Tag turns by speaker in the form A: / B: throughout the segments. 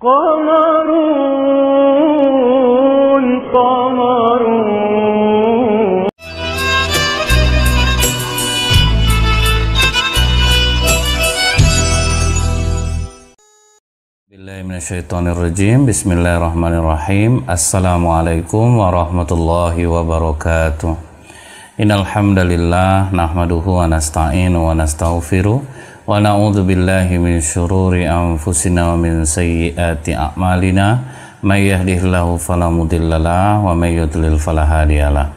A: قمرون قمرون
B: Bismillahirrahmanirrahim. Bismillahirrahmanirrahim. Assalamualaikum warahmatullahi wabarakatuh. Innal hamdalillah nahmaduhu wa nasta'inu wa nastaghfiruh wa na'udzu billahi min syururi anfusina wa min sayyiati a'malina may yahdihillahu fala mudhillalah wa may yudlil fala hadiyalah.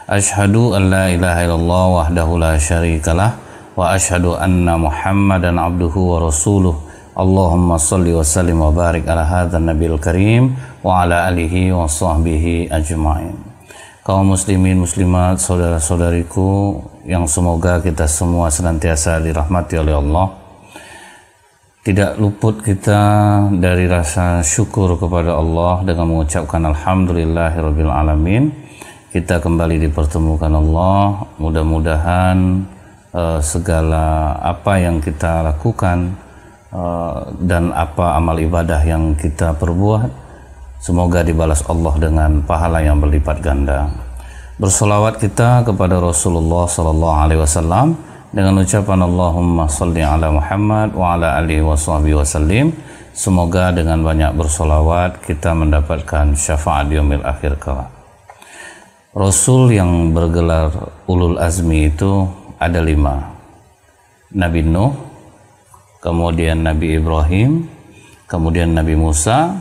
B: Asyhadu an la ilaha illallah wahdahu la syarikalah wa asyhadu anna Muhammadan abduhu wa rasuluh. Allahumma salli wa sallim wa barik ala hadzal nabiyil karim wa ala alihi wa sahbihi ajma'in. Kaum muslimin muslimat, saudara-saudariku yang semoga kita semua senantiasa dirahmati oleh Allah. Tidak luput kita dari rasa syukur kepada Allah dengan mengucapkan alhamdulillahirabbil alamin. Kita kembali dipertemukan Allah. Mudah-mudahan segala apa yang kita lakukan dan apa amal ibadah yang kita perbuat semoga dibalas Allah dengan pahala yang berlipat ganda. Bersolawat kita kepada Rasulullah sallallahu alaihi wasallam dengan ucapan Allahumma shalli ala Muhammad wa ala alihi washabihi wasallim. Semoga dengan banyak bersolawat kita mendapatkan syafaat di yaumil akhir kelak. Rasul yang bergelar ulul azmi itu ada 5. Nabi Nuh, kemudian Nabi Ibrahim, kemudian Nabi Musa,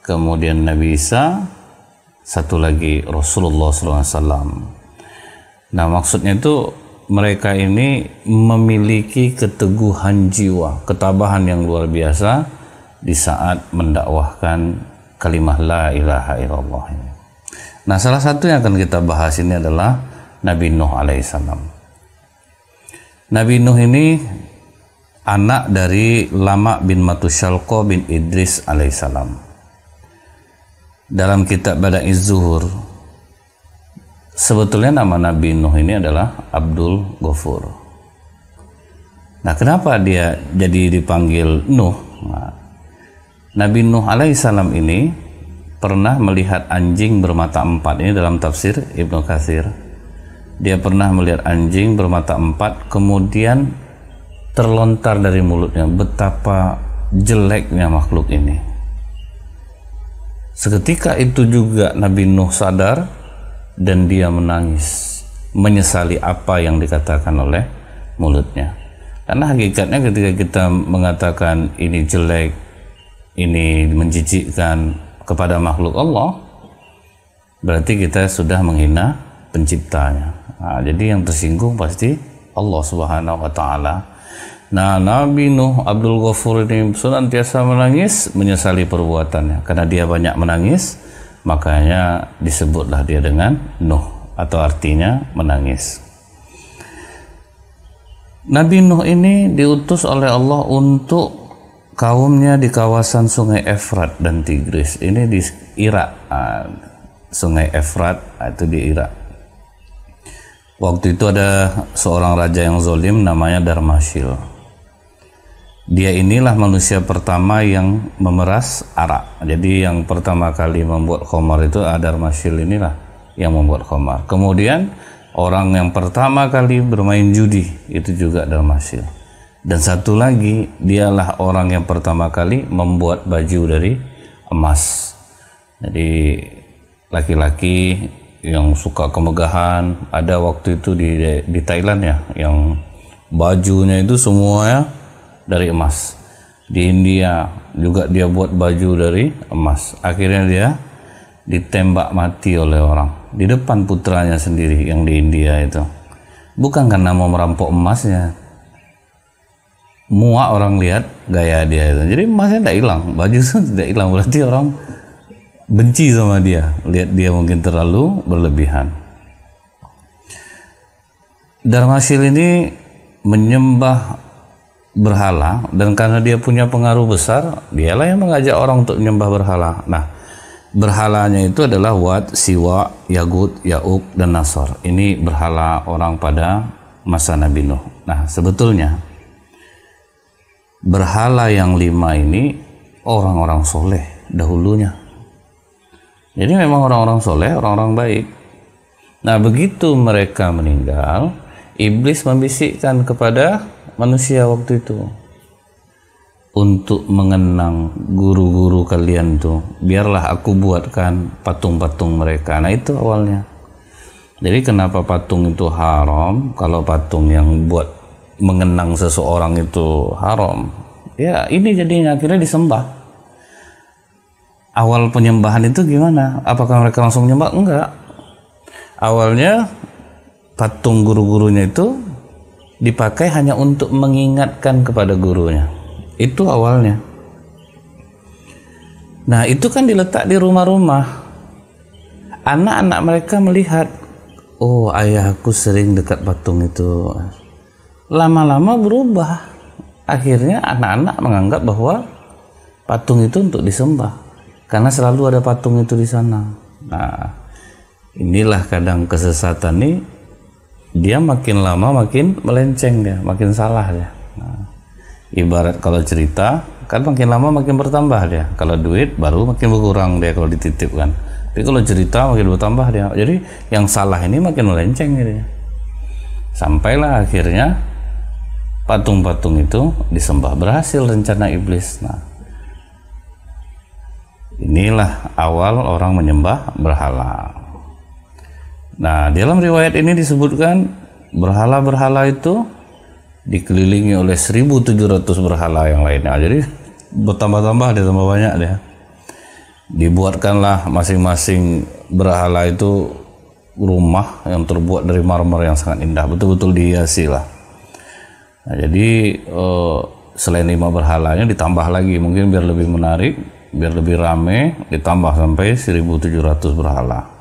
B: kemudian Nabi Isa, satu lagi Rasulullah SAW. Nah, maksudnya itu mereka ini memiliki keteguhan jiwa, ketabahan yang luar biasa di saat mendakwahkan kalimah la ilaha illallah ini. Nah, salah satu yang akan kita bahas ini adalah Nabi Nuh alaihissalam. Nabi Nuh ini anak dari Lama bin Matusyalqa bin Idris alaihissalam. Dalam kitab Bada'iz Zuhur sebetulnya nama Nabi Nuh ini adalah Abdul Ghafur. Nah, kenapa dia jadi dipanggil Nuh? Nah, Nabi Nuh alaihissalam ini pernah melihat anjing bermata 4. Ini dalam tafsir Ibnu Katsir. Dia pernah melihat anjing bermata 4 kemudian terlontar dari mulutnya. Betapa jeleknya makhluk ini. Seketika itu juga Nabi Nuh sadar dan dia menangis, menyesali apa yang dikatakan oleh mulutnya. Karena hakikatnya ketika kita mengatakan ini jelek, ini menjijikkan kepada makhluk Allah, berarti kita sudah menghina penciptanya. Nah, jadi yang tersinggung pasti Allah Subhanahu wa taala. Nah, Nabi Nuh Abdul Ghafur ini senantiasa menangis, menyesali perbuatannya. Karena dia banyak menangis, makanya disebutlah dia dengan Nuh, atau artinya menangis. Nabi Nuh ini diutus oleh Allah untuk kaumnya di kawasan Sungai Efrat dan Tigris. Ini di Irak. Sungai Efrat itu di Irak. Waktu itu ada seorang raja yang zalim namanya Darmasyil. Dia inilah manusia pertama yang memeras arak. Jadi yang pertama kali membuat khamar itu Darmasyil inilah yang membuat khamar. Kemudian orang yang pertama kali bermain judi itu juga Darmasyil. Dan satu lagi, dialah orang yang pertama kali membuat baju dari emas. Jadi laki-laki yang suka kemegahan, ada waktu itu di Thailand ya, yang bajunya itu semuanya dari emas. Di India juga dia buat baju dari emas. Akhirnya dia ditembak mati oleh orang di depan putranya sendiri yang di India itu. Bukan karena mau merampok emasnya, muak orang lihat gaya dia itu. Jadi emasnya tidak hilang, baju itu tidak hilang. Berarti orang benci sama dia, lihat dia mungkin terlalu berlebihan. Darmasyil ini menyembah berhala, dan karena dia punya pengaruh besar, dialah yang mengajak orang untuk menyembah berhala. Nah, berhalanya itu adalah Wat, Siwa, Yagut, Ya'uq, dan Nasr. Ini berhala orang pada masa Nabi Nuh. Nah, sebetulnya berhala yang 5 ini orang-orang soleh dahulunya. Jadi memang orang-orang soleh, orang-orang baik. Nah, begitu mereka meninggal, iblis membisikkan kepada manusia waktu itu untuk mengenang guru-guru kalian tuh, biarlah aku buatkan patung-patung mereka. Nah, itu awalnya. Jadi kenapa patung itu haram? Kalau patung yang buat mengenang seseorang itu haram, ya ini jadinya akhirnya disembah. Awal penyembahan itu gimana? Apakah mereka langsung menyembah? Enggak. Awalnya patung guru-gurunya itu dipakai hanya untuk mengingatkan kepada gurunya. Itu awalnya. Nah, itu kan diletak di rumah-rumah. Anak-anak mereka melihat, oh, ayahku sering dekat patung itu. Lama-lama berubah. Akhirnya anak-anak menganggap bahwa patung itu untuk disembah. Karena selalu ada patung itu di sana. Nah, inilah kadang kesesatan nih, dia makin lama makin melenceng dia, makin salah dia. Nah, ibarat kalau cerita, kan makin lama makin bertambah dia. Kalau duit baru makin berkurang dia kalau dititipkan. Tapi kalau cerita makin bertambah dia. Jadi yang salah ini makin melenceng gitu. Sampailah akhirnya patung-patung itu disembah. Berhasil rencana iblis. Nah, inilah awal orang menyembah berhala. Nah, dalam riwayat ini disebutkan berhala-berhala itu dikelilingi oleh 1.700 berhala yang lainnya. Jadi bertambah-tambah dia, tambah banyak dia. Dibuatkanlah masing-masing berhala itu rumah yang terbuat dari marmer yang sangat indah, betul-betul dihiasi lah. Nah, jadi selain 5 berhalanya ditambah lagi, mungkin biar lebih menarik, biar lebih rame, ditambah sampai 1.700 berhala.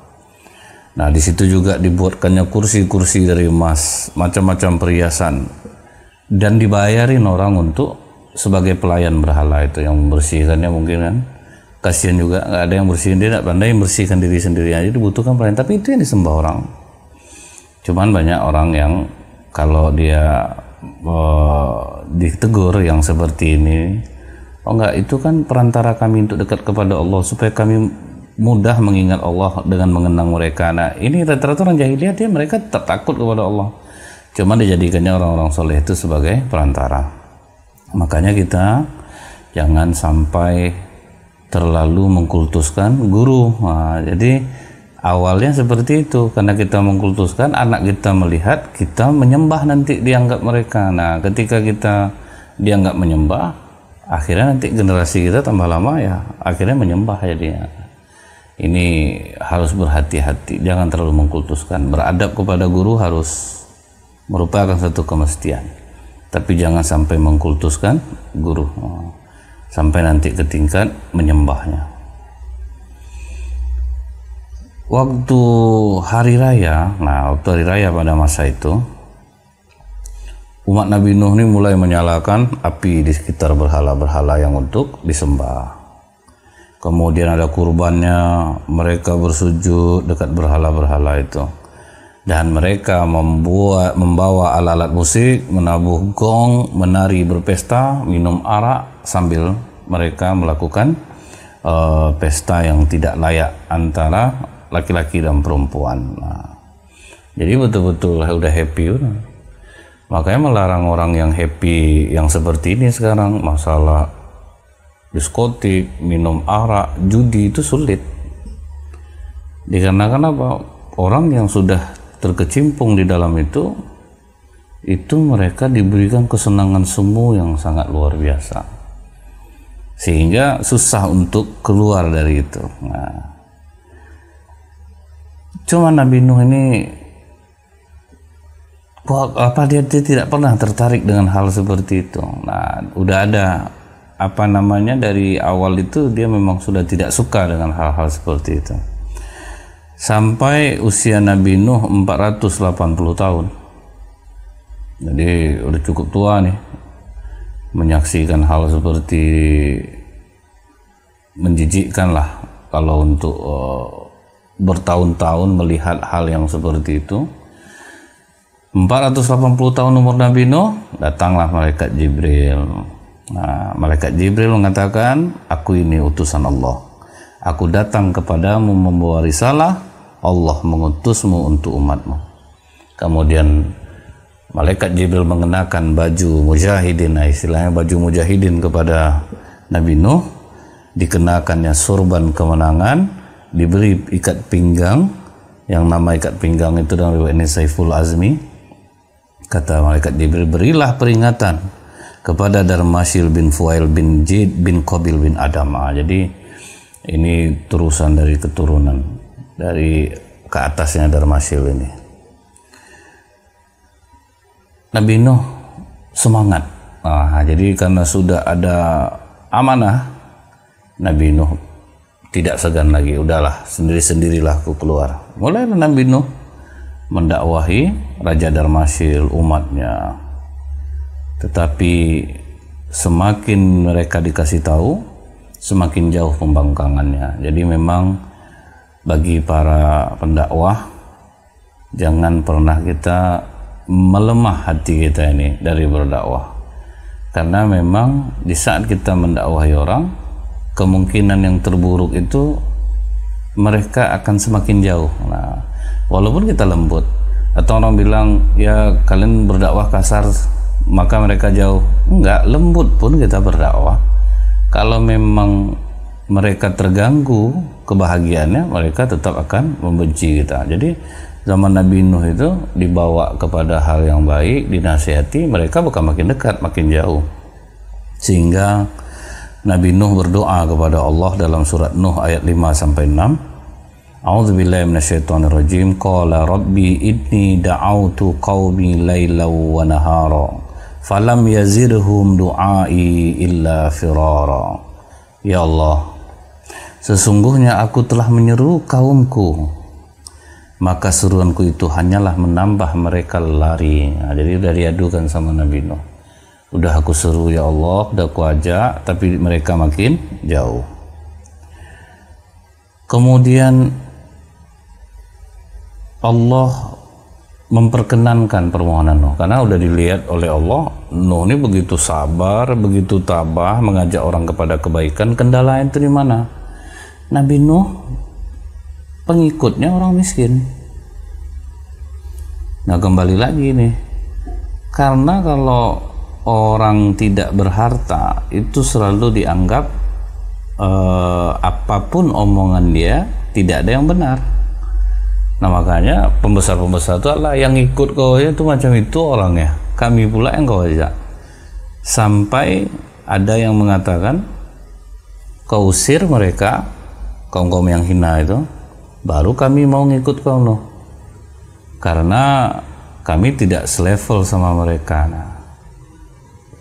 B: Nah, di situ juga dibuatkannya kursi-kursi dari emas, macam-macam perhiasan, dan dibayarin orang untuk sebagai pelayan berhala itu yang membersihkannya. Mungkin kan kasihan juga, nggak ada yang bersihin, dia nggak pandai membersihkan diri sendiri aja, dibutuhkan pelayan. Tapi itu yang disembah orang. Cuman banyak orang yang kalau dia ditegur yang seperti ini, oh enggak, itu kan perantara kami untuk dekat kepada Allah, supaya kami mudah mengingat Allah dengan mengenang mereka. Nah, ini rata-rata orang jahiliyah, dia mereka tetap takut kepada Allah, cuma dijadikannya orang-orang soleh itu sebagai perantara. Makanya kita jangan sampai terlalu mengkultuskan guru. Nah, jadi awalnya seperti itu, karena kita mengkultuskan, anak kita melihat kita menyembah, nanti dianggap mereka. Nah, ketika kita dianggap menyembah, akhirnya nanti generasi kita tambah lama ya akhirnya menyembah jadinya. Ini harus berhati-hati, jangan terlalu mengkultuskan. Beradab kepada guru harus merupakan satu kemestian, tapi jangan sampai mengkultuskan guru sampai nanti ke tingkat menyembahnya. Waktu hari raya, waktu hari raya pada masa itu, umat Nabi Nuh ini mulai menyalakan api di sekitar berhala-berhala yang untuk disembah. Kemudian ada kurbannya, mereka bersujud dekat berhala-berhala itu. Dan mereka membawa alat-alat musik, menabuh gong, menari, berpesta, minum arak, sambil mereka melakukan pesta yang tidak layak antara laki-laki dan perempuan. Nah, jadi betul-betul udah happy udah. Makanya melarang orang yang happy yang seperti ini sekarang, masalah diskotik, minum arak, judi, itu sulit. Dikarenakan apa? Orang yang sudah terkecimpung di dalam itu mereka diberikan kesenangan semu yang sangat luar biasa, sehingga susah untuk keluar dari itu. Nah, cuma Nabi Nuh ini dia tidak pernah tertarik dengan hal seperti itu. Nah, udah ada dari awal itu dia memang sudah tidak suka dengan hal-hal seperti itu. Sampai usia Nabi Nuh 480 tahun. Jadi udah cukup tua nih, menyaksikan hal seperti menjijikkan lah kalau untuk bertahun-tahun melihat hal yang seperti itu. 480 tahun umur Nabi Nuh, datanglah malaikat Jibril Nah, malaikat Jibril mengatakan, aku ini utusan Allah. Aku datang kepadamu membawa risalah, Allah mengutusmu untuk umatmu. Kemudian malaikat Jibril mengenakan baju mujahidin, istilahnya baju mujahidin kepada Nabi Nuh, dikenakannya sorban kemenangan, diberi ikat pinggang, yang nama ikat pinggang itu dalam riwayat ini Saiful Azmi. Kata malaikat Jibril, berilah peringatan kepada Darmasyil bin Fuail bin Jid bin Qabil bin Adam. Jadi ini terusan dari keturunan dari ke atasnya Darmasyil ini. Nabi Nuh semangat. Jadi karena sudah ada amanah, Nabi Nuh tidak segan lagi. Udahlah, sendiri-sendirilah aku keluar. Mulai Nabi Nuh mendakwahi Raja Darmasyil, umatnya. Tetapi semakin mereka dikasih tahu, semakin jauh pembangkangannya. Jadi memang bagi para pendakwah, jangan pernah kita melemah hati kita ini dari berdakwah. Karena memang di saat kita mendakwahi orang, kemungkinan yang terburuk itu mereka akan semakin jauh. Nah, walaupun kita lembut, atau orang bilang ya kalian berdakwah kasar maka mereka jauh. Enggak, lembut pun kita berdakwah. Kalau memang mereka terganggu kebahagiaannya, mereka tetap akan membenci kita. Jadi zaman Nabi Nuh itu dibawa kepada hal yang baik, dinasihati, mereka bukan makin dekat, makin jauh. Sehingga Nabi Nuh berdoa kepada Allah dalam surat Nuh ayat 5-6. A'udzubillahi minasyaitonirrajim. Qala rabbi inni da'autu qaumi lailaw wa nahara falam yazidhum du'ai illa firara. Ya Allah, sesungguhnya aku telah menyeru kaumku, maka seruanku itu hanyalah menambah mereka lari. Nah, jadi udah diadukan sama Nabi Nuh. Udah aku seru ya Allah, udah aku ajak, tapi mereka makin jauh. Kemudian Allah memperkenankan permohonan Nuh, karena udah dilihat oleh Allah, Nuh ini begitu sabar, begitu tabah mengajak orang kepada kebaikan. Kendala itu di mana? Nabi Nuh pengikutnya orang miskin. Nah, kembali lagi nih, karena kalau orang tidak berharta itu selalu dianggap apapun omongan dia tidak ada yang benar. Nah, makanya pembesar-pembesar itu adalah yang ikut kau itu macam itu orangnya, kami pula yang kau ajak. Sampai ada yang mengatakan kau usir mereka, kaum-kaum yang hina itu, baru kami mau ngikut kau Nuh, karena kami tidak selevel sama mereka. Nah,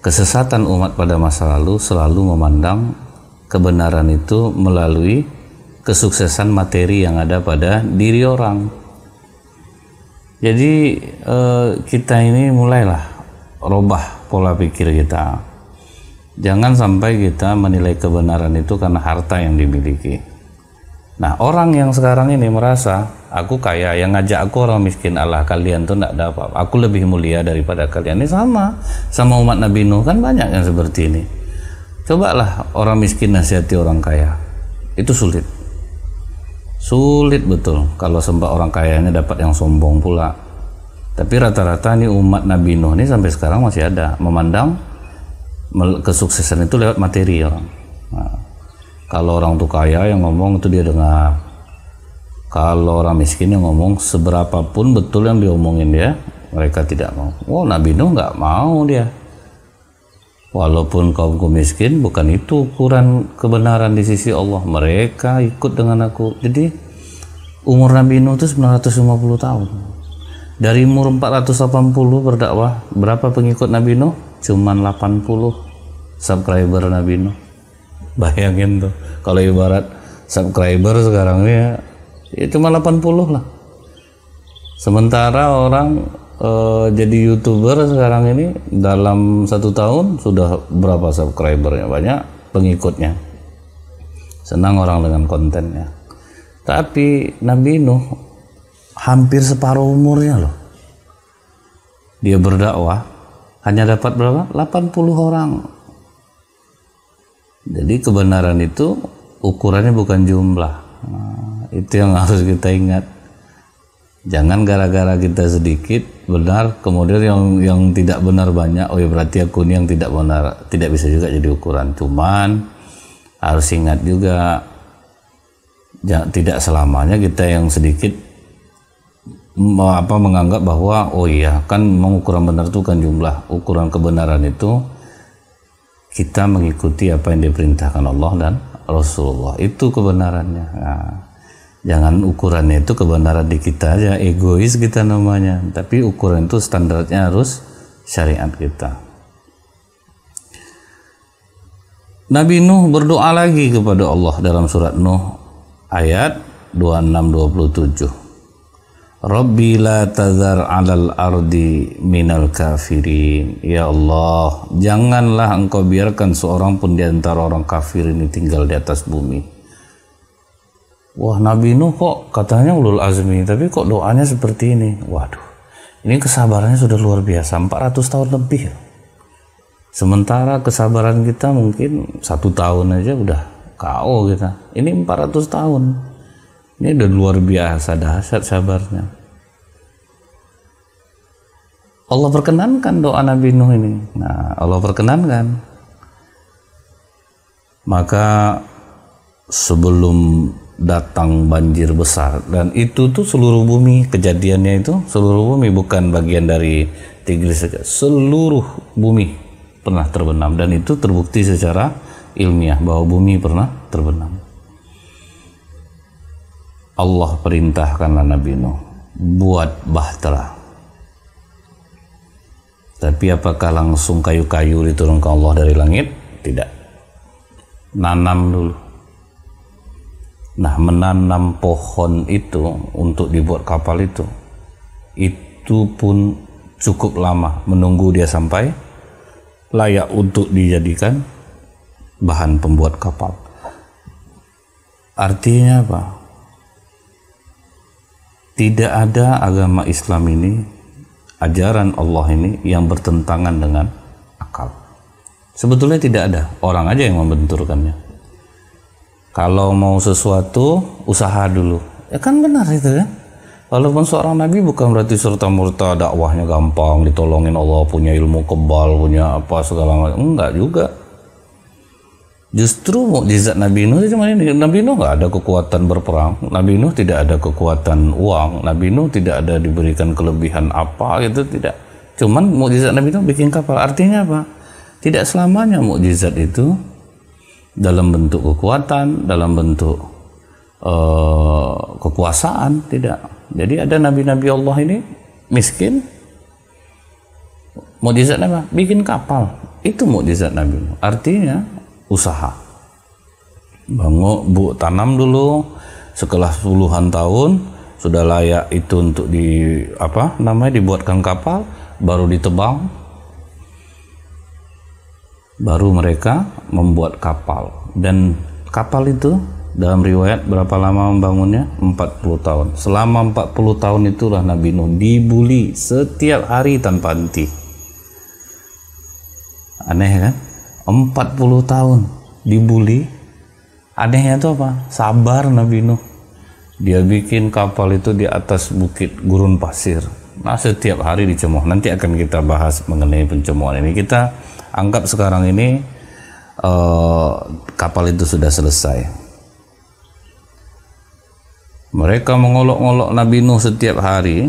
B: kesesatan umat pada masa lalu selalu memandang kebenaran itu melalui kesuksesan materi yang ada pada diri orang. Jadi kita ini mulailah robah pola pikir kita. Jangan sampai kita menilai kebenaran itu karena harta yang dimiliki. Nah, orang yang sekarang ini merasa aku kaya, yang ngajak aku orang miskin, Allah kalian tuh enggak ada apa-apa, aku lebih mulia daripada kalian. Ini sama umat Nabi Nuh kan banyak yang seperti ini. Cobalah orang miskin nasihati orang kaya, itu sulit betul. Kalau sembah orang kayanya dapat yang sombong pula. Tapi rata-rata nih umat Nabi Nuh ini sampai sekarang masih ada memandang kesuksesan itu lewat materi orang. Nah, kalau orang tuh kaya yang ngomong itu dia dengar. Kalau orang miskin yang ngomong seberapapun betul yang diomongin dia, mereka tidak mau. Oh, Nabi Nuh nggak mau dia. Walaupun kaumku miskin, bukan itu ukuran kebenaran di sisi Allah. Mereka ikut dengan aku. Jadi umur Nabi Nuh itu 950 tahun. Dari umur 480 berdakwah, berapa pengikut Nabi Nuh? Cuman 80 subscriber Nabi Nuh. Bayangin tuh, kalau ibarat subscriber sekarang ini ya cuma 80 lah. Sementara orang jadi YouTuber sekarang ini dalam 1 tahun sudah berapa subscribernya, banyak pengikutnya, senang orang dengan kontennya. Tapi Nabi Nuh hampir separuh umurnya loh dia berdakwah, hanya dapat berapa? 80 orang Jadi kebenaran itu ukurannya bukan jumlah. Nah, itu yang harus kita ingat. Jangan gara-gara kita sedikit benar, kemudian yang tidak benar banyak. Oh ya berarti aku ini yang tidak benar. Tidak bisa juga jadi ukuran. Cuman harus ingat juga, tidak selamanya kita yang sedikit menganggap bahwa oh iya kan mengukuran benar itu kan jumlah. Ukuran kebenaran itu kita mengikuti apa yang diperintahkan Allah dan Rasulullah. Itu kebenarannya. Nah, jangan ukurannya itu kebenaran di kita aja, egois kita namanya. Tapi ukuran itu standarnya harus syariat kita. Nabi Nuh berdoa lagi kepada Allah dalam surat Nuh ayat 26-27. Rabbi la tazar 'alal ardi minal kafirin. Ya Allah, janganlah engkau biarkan seorang pun di antara orang kafir ini tinggal di atas bumi. Wah, Nabi Nuh kok katanya ulul azmi, tapi kok doanya seperti ini? Waduh, ini kesabarannya sudah luar biasa, 400 tahun lebih. Sementara kesabaran kita mungkin 1 tahun aja udah KO kita. Ini 400 tahun. Ini udah luar biasa dahsyat sabarnya. Allah perkenankan doa Nabi Nuh ini. Nah, Allah perkenankan. Maka sebelum datang banjir besar, dan itu tuh seluruh bumi, kejadiannya itu seluruh bumi, bukan bagian dari Tigris saja, seluruh bumi pernah terbenam, dan itu terbukti secara ilmiah bahwa bumi pernah terbenam. Allah perintahkanlah Nabi Nuh buat bahtera. Tapi apakah langsung kayu-kayu diturunkan Allah dari langit? Tidak. Nanam dulu. Nah, menanam pohon itu untuk dibuat kapal itu pun cukup lama, menunggu dia sampai layak untuk dijadikan bahan pembuat kapal. Artinya apa? Tidak ada agama Islam ini, ajaran Allah ini yang bertentangan dengan akal. Sebetulnya tidak ada, orang aja yang membenturkannya. Kalau mau sesuatu, usaha dulu. Ya kan benar itu kan? Walaupun seorang nabi bukan berarti serta-merta dakwahnya gampang, ditolongin Allah, punya ilmu kebal, punya apa segala macam. Enggak juga. Justru mukjizat Nabi Nuh cuma ini. Nabi Nuh nggak ada kekuatan berperang. Nabi Nuh tidak ada kekuatan uang. Nabi Nuh tidak ada diberikan kelebihan apa gitu, tidak. Cuman mukjizat Nabi Nuh bikin kapal. Artinya apa? Tidak selamanya mukjizat itu dalam bentuk kekuatan, dalam bentuk kekuasaan, tidak. Jadi ada nabi-nabi Allah ini miskin, mukjizatnya apa? Bikin kapal. Itu mukjizat Nabi Nuh. Artinya usaha. Bangun, tanam dulu, setelah puluhan tahun sudah layak itu untuk dibuatkan kapal, baru ditebang, baru mereka membuat kapal. Dan kapal itu dalam riwayat berapa lama membangunnya? 40 tahun. Selama 40 tahun itulah Nabi Nuh dibuli setiap hari tanpa henti. Aneh kan? 40 tahun dibuli. Anehnya itu apa? Sabar Nabi Nuh. Dia bikin kapal itu di atas bukit gurun pasir. Nah, setiap hari dicemooh. Nanti akan kita bahas mengenai pencemoohan ini. Kita anggap sekarang ini kapal itu sudah selesai. Mereka mengolok-olok Nabi Nuh setiap hari.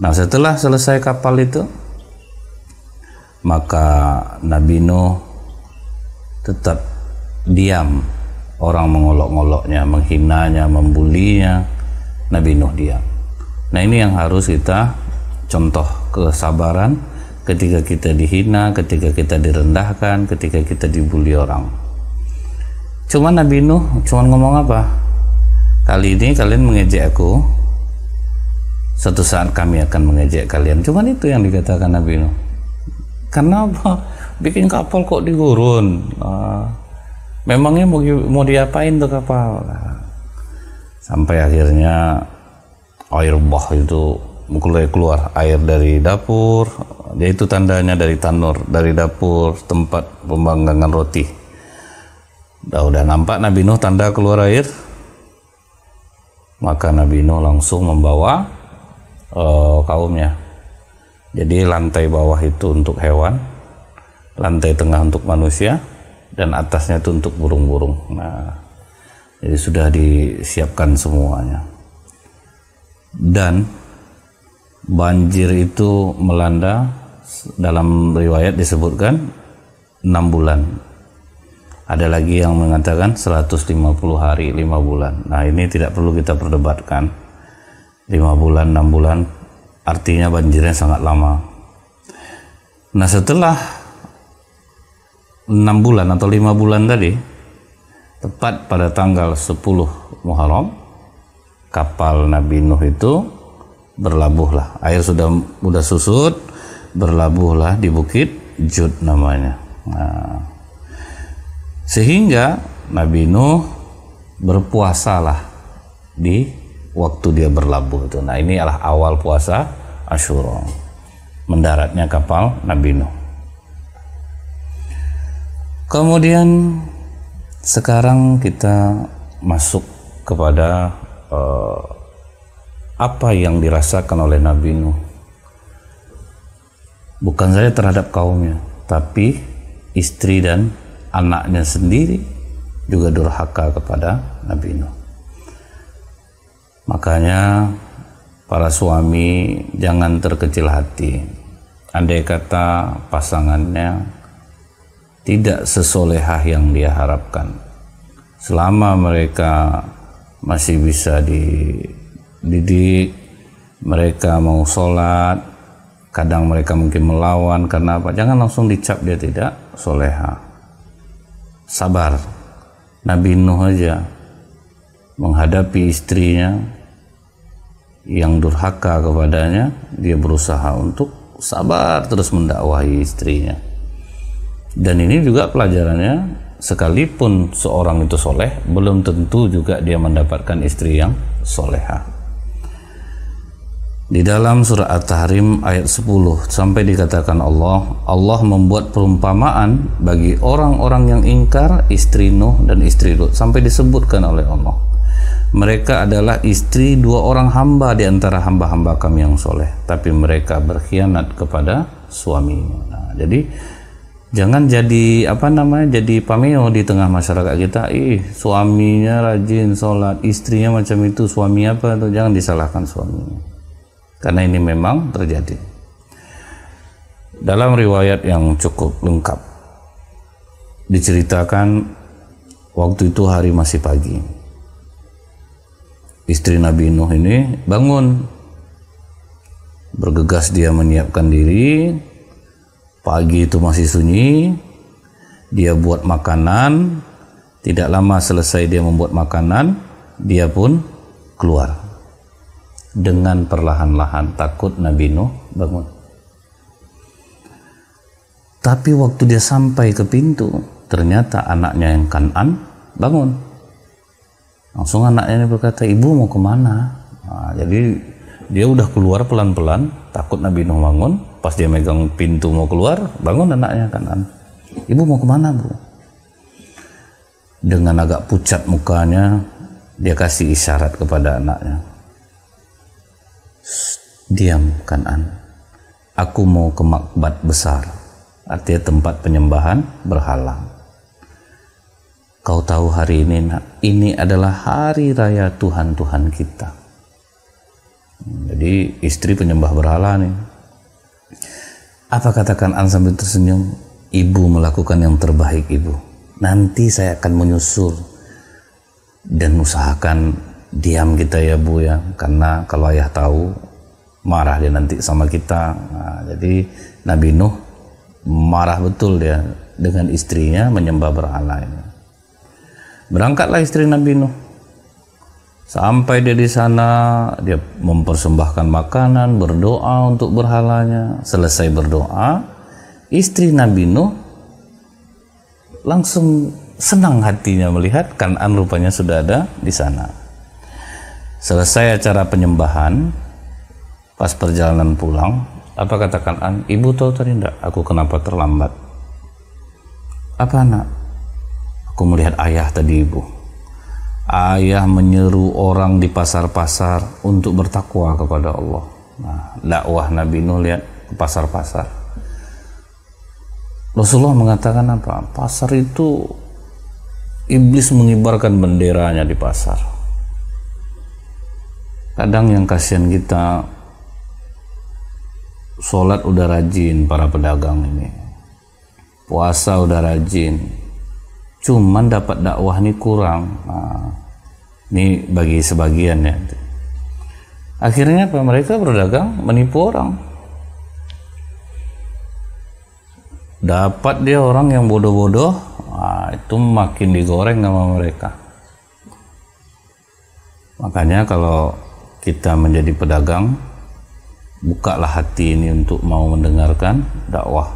B: Nah, setelah selesai kapal itu, maka Nabi Nuh tetap diam. Orang mengolok-ngoloknya, menghinanya, membulinya, Nabi Nuh diam. Nah, ini yang harus kita contoh kesabaran ketika kita dihina, ketika kita direndahkan, ketika kita dibuli orang. Cuman Nabi Nuh cuman ngomong apa? Kali ini kalian mengejek aku, suatu saat kami akan mengejek kalian. Cuman itu yang dikatakan Nabi Nuh. Karena apa? Bikin kapal kok di gurun. Memangnya mau diapain tuh kapal? Sampai akhirnya air bah itu mulai keluar air dari dapur, yaitu tandanya dari tanur, dari dapur tempat pembanggangan roti. Udah nampak Nabi Nuh tanda keluar air, maka Nabi Nuh langsung membawa kaumnya. Jadi lantai bawah itu untuk hewan, lantai tengah untuk manusia, dan atasnya itu untuk burung-burung. Nah, jadi sudah disiapkan semuanya. Dan banjir itu melanda, dalam riwayat disebutkan 6 bulan. Ada lagi yang mengatakan 150 hari, 5 bulan. Nah, ini tidak perlu kita perdebatkan. 5 bulan, 6 bulan, artinya banjirnya sangat lama. Nah, setelah 6 bulan atau 5 bulan tadi, tepat pada tanggal 10 Muharram, kapal Nabi Nuh itu berlabuhlah. Air sudah susut, berlabuhlah di Bukit Jud namanya. Nah, sehingga Nabi Nuh berpuasalah di waktu dia berlabuh itu. Nah, ini adalah awal puasa Asyura, mendaratnya kapal Nabi Nuh. Kemudian sekarang kita masuk kepada apa yang dirasakan oleh Nabi Nuh, bukan saja terhadap kaumnya, tapi istri dan anaknya sendiri juga durhaka kepada Nabi Nuh. Makanya para suami jangan terkecil hati. Andai kata pasangannya tidak sesolehah yang dia harapkan, selama mereka masih bisa dididik, mereka mau sholat, kadang mereka mungkin melawan karena apa, jangan langsung dicap dia tidak soleha. Sabar. Nabi Nuh aja menghadapi istrinya yang durhaka kepadanya, dia berusaha untuk sabar terus mendakwahi istrinya. Dan ini juga pelajarannya, sekalipun seorang itu soleh, belum tentu juga dia mendapatkan istri yang soleha. Di dalam surah At-Tahrim ayat 10 sampai dikatakan Allah membuat perumpamaan bagi orang-orang yang ingkar istri Nuh dan istri Lut, sampai disebutkan oleh Allah, mereka adalah istri 2 orang hamba di antara hamba-hamba kami yang soleh, tapi mereka berkhianat kepada suaminya. Nah, jadi jangan jadi jadi pameo di tengah masyarakat kita. Suaminya rajin sholat, istrinya macam itu, suami apa tuh? Jangan disalahkan suaminya, karena ini memang terjadi. Dalam riwayat yang cukup lengkap diceritakan, waktu itu hari masih pagi, istri Nabi Nuh ini bangun, bergegas dia menyiapkan diri. Pagi itu masih sunyi, dia buat makanan. Tidak lama selesai dia membuat makanan, dia pun keluar dengan perlahan-lahan, takut Nabi Nuh bangun. Tapi waktu dia sampai ke pintu, ternyata anaknya yang Kan'an bangun. Langsung anaknya ini berkata, ibu mau kemana? Nah, jadi dia udah keluar pelan-pelan, takut Nabi Nuh bangun. Pas dia megang pintu mau keluar, bangun anaknya Kan'an. Ibu mau kemana, bu? Dengan agak pucat mukanya, dia kasih isyarat kepada anaknya. Diam Kan'an, aku mau ke makbat besar, artinya tempat penyembahan berhala. Kau tahu hari ini, nak, ini adalah hari raya Tuhan-Tuhan kita. Jadi istri penyembah berhala nih. Apa kata Kan'an sambil tersenyum? Ibu melakukan yang terbaik, ibu. Nanti saya akan menyusul dan usahakan diam kita ya, bu ya, karena kalau ayah tahu marah dia nanti sama kita. Nah, jadi Nabi Nuh marah betul dia dengan istrinya menyembah berhala ini. Berangkatlah istri Nabi Nuh. Sampai dia di sana, dia mempersembahkan makanan, berdoa untuk berhalanya. Selesai berdoa, istri Nabi Nuh langsung senang hatinya melihat Kan'an rupanya sudah ada di sana. Selesai acara penyembahan, Pas perjalanan pulang, apa kata Kan'an? Ibu tahu tadi enggak aku kenapa terlambat? Apa nak? Aku melihat ayah tadi ibu. Ayah menyeru orang di pasar-pasar untuk bertakwa kepada Allah. Nah, dakwah Nabi Nuh lihat ke pasar-pasar. Rasulullah mengatakan apa? Pasar itu iblis mengibarkan benderanya di pasar. Kadang yang kasihan kita, sholat udah rajin para pedagang ini, puasa udah rajin, cuman dapat dakwah ini kurang. Nah, ini bagi sebagian ya. Akhirnya apa? Mereka berdagang menipu orang. Dapat dia orang yang bodoh-bodoh, nah, itu makin digoreng sama mereka. Makanya kalau kita menjadi pedagang, bukalah hati ini untuk mau mendengarkan dakwah.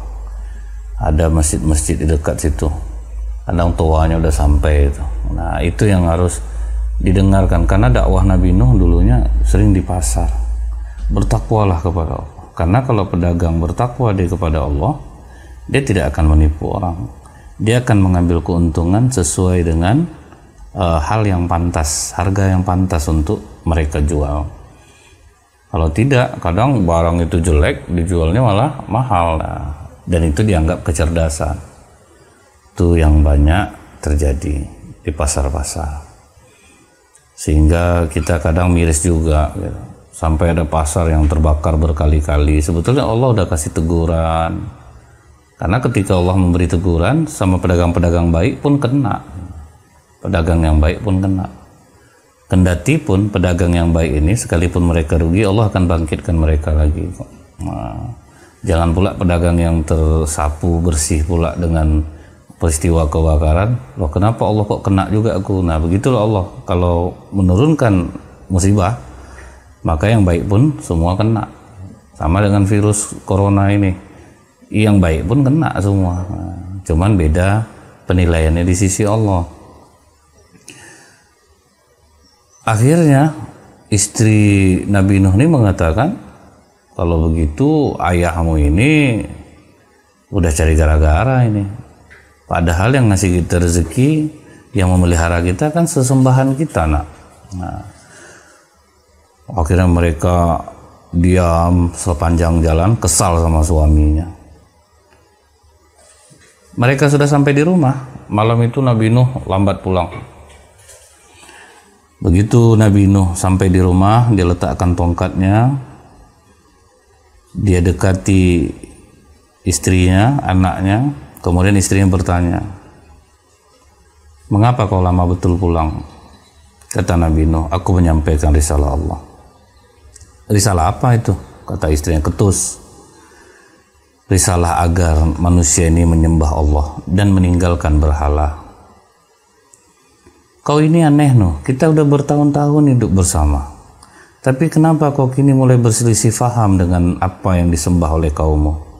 B: Ada masjid-masjid di dekat situ, kadang tuanya udah sampai itu. Nah, itu yang harus didengarkan, karena dakwah Nabi Nuh dulunya sering di pasar. Bertakwalah kepada Allah, karena kalau pedagang bertakwa dia kepada Allah, dia tidak akan menipu orang. Dia akan mengambil keuntungan sesuai dengan hal yang pantas, harga yang pantas untuk mereka jual. Kalau tidak, kadang barang itu jelek, dijualnya malah mahal. Nah, dan itu dianggap kecerdasan. Itu yang banyak terjadi di pasar-pasar. Sehingga kita kadang miris juga, gitu. Sampai ada pasar yang terbakar berkali-kali. Sebetulnya Allah udah kasih teguran. Karena ketika Allah memberi teguran, sama pedagang-pedagang baik pun kena. Pedagang yang baik pun kena. Kendati pun pedagang yang baik ini, sekalipun mereka rugi, Allah akan bangkitkan mereka lagi. Nah, jangan pula pedagang yang tersapu bersih pula dengan peristiwa kebakaran. Loh, kenapa Allah kok kena juga aku? Nah, begitulah Allah. Kalau menurunkan musibah, maka yang baik pun semua kena. Sama dengan virus corona ini. Yang baik pun kena semua. Nah, cuman beda penilaiannya di sisi Allah. Akhirnya istri Nabi Nuh ini mengatakan, kalau begitu ayahmu ini udah cari gara-gara ini. Padahal yang ngasih kita rezeki, yang memelihara kita kan sesembahan kita, nak. Nah, akhirnya mereka diam sepanjang jalan, kesal sama suaminya. Mereka sudah sampai di rumah. Malam itu Nabi Nuh lambat pulang. Begitu Nabi Nuh sampai di rumah, dia letakkan tongkatnya, dia dekati istrinya, anaknya. Kemudian istrinya bertanya, mengapa kau lama betul pulang? Kata Nabi Nuh, aku menyampaikan risalah Allah. Risalah apa itu? Kata istrinya, ketus. Risalah agar manusia ini menyembah Allah dan meninggalkan berhala. Kau ini aneh Nuh, kita udah bertahun-tahun hidup bersama. Tapi kenapa kau kini mulai berselisih faham dengan apa yang disembah oleh kaummu?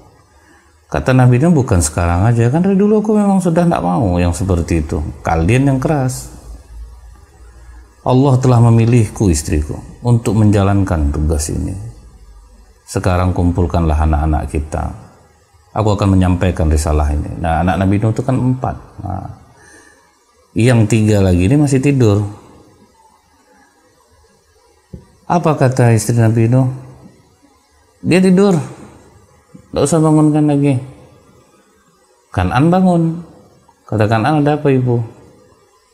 B: Kata Nabi Nuh, bukan sekarang aja, kan dari dulu aku memang sudah tidak mau yang seperti itu. Kalian yang keras. Allah telah memilihku, istriku, untuk menjalankan tugas ini. Sekarang kumpulkanlah anak-anak kita. Aku akan menyampaikan risalah ini. Nah, anak Nabi Nuh itu kan 4. Nah, yang 3 lagi ini masih tidur. Apa kata istri Nabi Nuh? Dia tidur, tidak usah bangunkan lagi. Kan'an bangun. Kata Kan'an, ada apa ibu?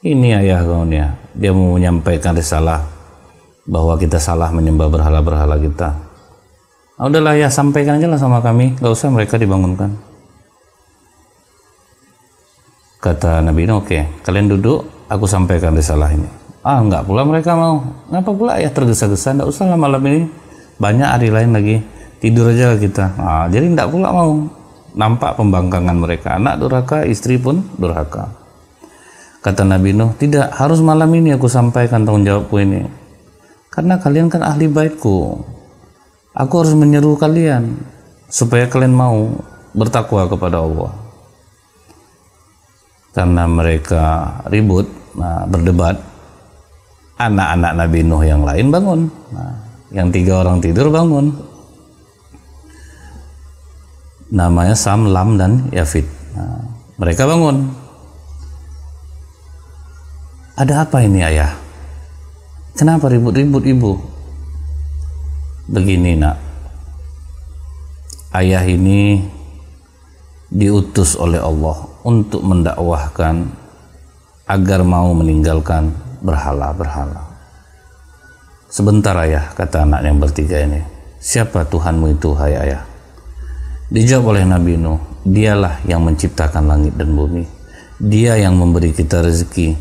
B: Ini ayah kau nih ya. Dia mau menyampaikan risalah bahwa kita salah menyembah berhala-berhala kita. Nah, udahlah ya, sampaikan aja lah sama kami, gak usah mereka dibangunkan. Kata Nabi Nuh, oke, kalian duduk, aku sampaikan risalah ini. Enggak pula mereka mau. Ngapa pula ya, tergesa-gesa, enggak usah lah malam ini, banyak hari lain lagi, tidur aja kita. Nah, jadi enggak pula mau. Nampak pembangkangan mereka, anak durhaka, istri pun durhaka. Kata Nabi Nuh, tidak, harus malam ini aku sampaikan tanggung jawabku ini. Karena kalian kan ahli baitku. Aku harus menyeru kalian supaya kalian mau bertakwa kepada Allah. Karena mereka ribut, berdebat, anak-anak Nabi Nuh yang lain bangun. Nah, Yang 3 orang tidur bangun. Namanya Sam, Lam, dan Yafid. Nah, mereka bangun. Ada apa ini ayah? Kenapa ribut-ribut ibu? Begini nak, ayah ini diutus oleh Allah untuk mendakwahkan agar mau meninggalkan berhala-berhala. Sebentar ayah, kata anak yang bertiga ini. Siapa Tuhanmu itu hai ayah? Dijawab oleh Nabi Nuh, dialah yang menciptakan langit dan bumi. Dia yang memberi kita rezeki.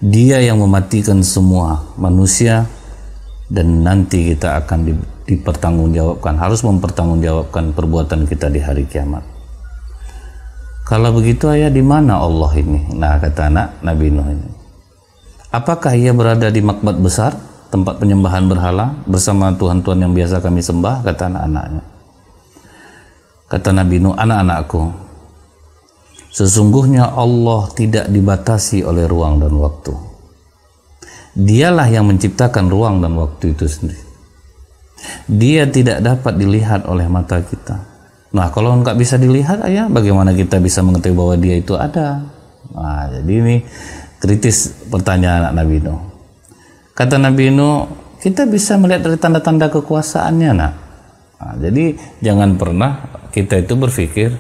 B: Dia yang mematikan semua manusia. Dan nanti kita akan dipertanggungjawabkan, harus mempertanggungjawabkan perbuatan kita di hari kiamat. Kalau begitu ayah, di mana Allah ini? Nah, kata anak Nabi Nuh ini, apakah ia berada di makbat besar, tempat penyembahan berhala bersama Tuhan-Tuhan yang biasa kami sembah? Kata anak-anaknya. Kata Nabi Nuh, anak-anakku, sesungguhnya Allah tidak dibatasi oleh ruang dan waktu. Dialah yang menciptakan ruang dan waktu itu sendiri. Dia tidak dapat dilihat oleh mata kita. Nah, kalau nggak bisa dilihat ayah, bagaimana kita bisa mengetahui bahwa dia itu ada? Nah, jadi ini kritis pertanyaan anak Nabi Nuh. Kata Nabi Nuh, kita bisa melihat dari tanda-tanda kekuasaannya nak. Nah, jadi jangan pernah kita itu berpikir,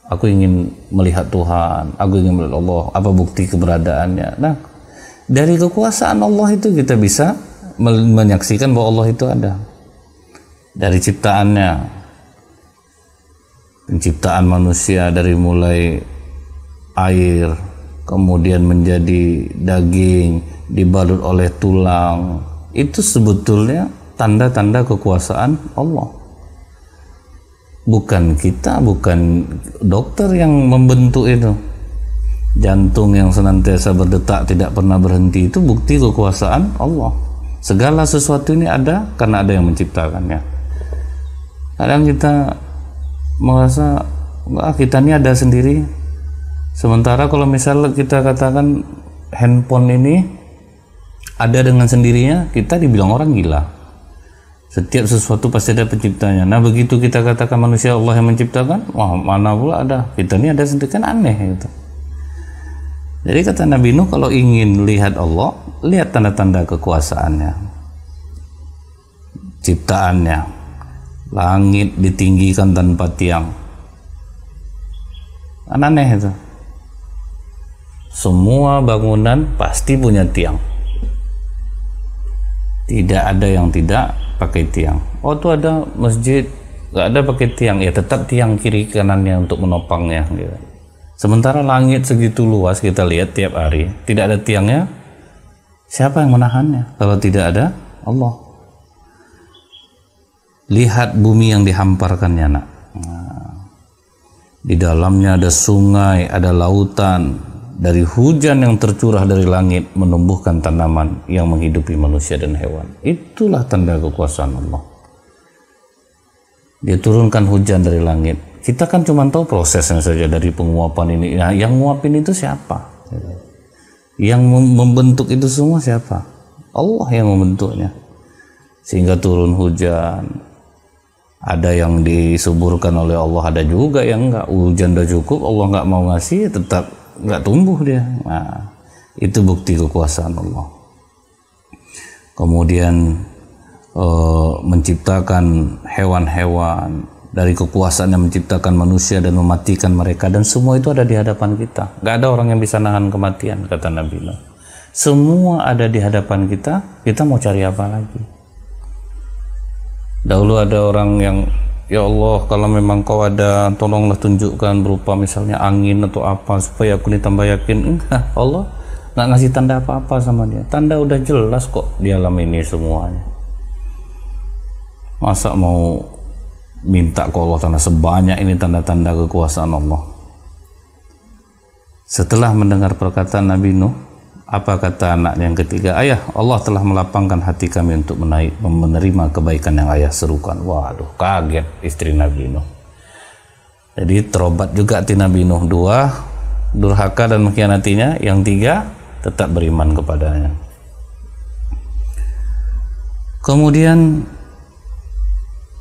B: aku ingin melihat Tuhan, aku ingin melihat Allah, apa bukti keberadaannya. Nah, dari kekuasaan Allah itu kita bisa menyaksikan bahwa Allah itu ada. Dari ciptaannya, penciptaan manusia dari mulai air, kemudian menjadi daging, dibalut oleh tulang, itu sebetulnya tanda-tanda kekuasaan Allah. Bukan kita, bukan dokter yang membentuk itu. Jantung yang senantiasa berdetak tidak pernah berhenti, itu bukti kekuasaan Allah. Segala sesuatu ini ada karena ada yang menciptakannya. Kadang kita merasa kita ini ada sendiri, sementara kalau misalnya kita katakan handphone ini ada dengan sendirinya, kita dibilang orang gila. Setiap sesuatu pasti ada penciptanya. Nah, begitu kita katakan manusia Allah yang menciptakan, wah, mana pula ada, kita ini ada sendiri, kan aneh gitu. Jadi kata Nabi Nuh, kalau ingin lihat Allah, lihat tanda-tanda kekuasaannya, ciptaannya. Langit ditinggikan tanpa tiang, kan aneh itu. Semua bangunan pasti punya tiang, tidak ada yang tidak pakai tiang. Oh, tuh ada masjid nggak ada pakai tiang, ya tetap tiang kiri kanannya untuk menopangnya gitu. Sementara langit segitu luas kita lihat tiap hari, tidak ada tiangnya, siapa yang menahannya kalau tidak ada Allah? Lihat bumi yang dihamparkannya nak. Nah, di dalamnya ada sungai, ada lautan, dari hujan yang tercurah dari langit menumbuhkan tanaman yang menghidupi manusia dan hewan. Itulah tanda kekuasaan Allah. Dia turunkan hujan dari langit. Kita kan cuma tahu prosesnya saja dari penguapan ini. Nah, yang nguapin itu siapa? Yang membentuk itu semua siapa? Allah yang membentuknya. Sehingga turun hujan. Ada yang disuburkan oleh Allah, ada juga yang enggak. Hujan udah cukup, Allah nggak mau ngasih, tetap nggak tumbuh dia. Nah, itu bukti kekuasaan Allah. Kemudian menciptakan hewan-hewan, dari kekuasaannya menciptakan manusia dan mematikan mereka, dan semua itu ada di hadapan kita. Nggak ada orang yang bisa nahan kematian, kata Nabi Nuh. Semua ada di hadapan kita, kita mau cari apa lagi? Dahulu ada orang yang, ya Allah, kalau memang kau ada, tolonglah tunjukkan berupa misalnya angin atau apa supaya aku ditambah yakin. Enggak, Allah nggak ngasih tanda apa-apa sama dia. Tanda udah jelas kok di alam ini semuanya. Masa mau minta ke Allah tanda sebanyak ini, tanda-tanda kekuasaan Allah? Setelah mendengar perkataan Nabi Nuh, apa kata anaknya yang ketiga? Ayah, Allah telah melapangkan hati kami untuk menerima kebaikan yang ayah serukan. Waduh, kaget istri Nabi Nuh. Jadi terobat juga hati Nabi Nuh. 2 durhaka dan mengkhianatinya, yang 3 tetap beriman kepadanya. Kemudian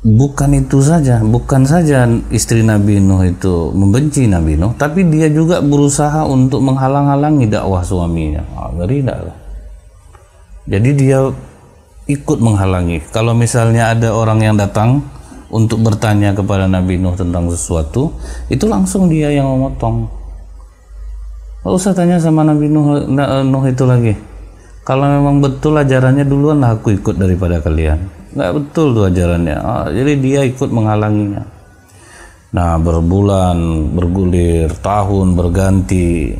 B: bukan itu saja, bukan saja istri Nabi Nuh itu membenci Nabi Nuh, tapi dia juga berusaha untuk menghalang-halangi dakwah suaminya. Ngeri enggak? Jadi dia ikut menghalangi. Kalau misalnya ada orang yang datang untuk bertanya kepada Nabi Nuh tentang sesuatu, itu langsung dia yang memotong. Nggak usah tanya sama Nabi Nuh itu lagi. Kalau memang betul ajarannya, duluan lah aku ikut daripada kalian. Nggak betul tuh ajarannya. Jadi dia ikut menghalanginya. Nah, berbulan, bergulir, tahun berganti,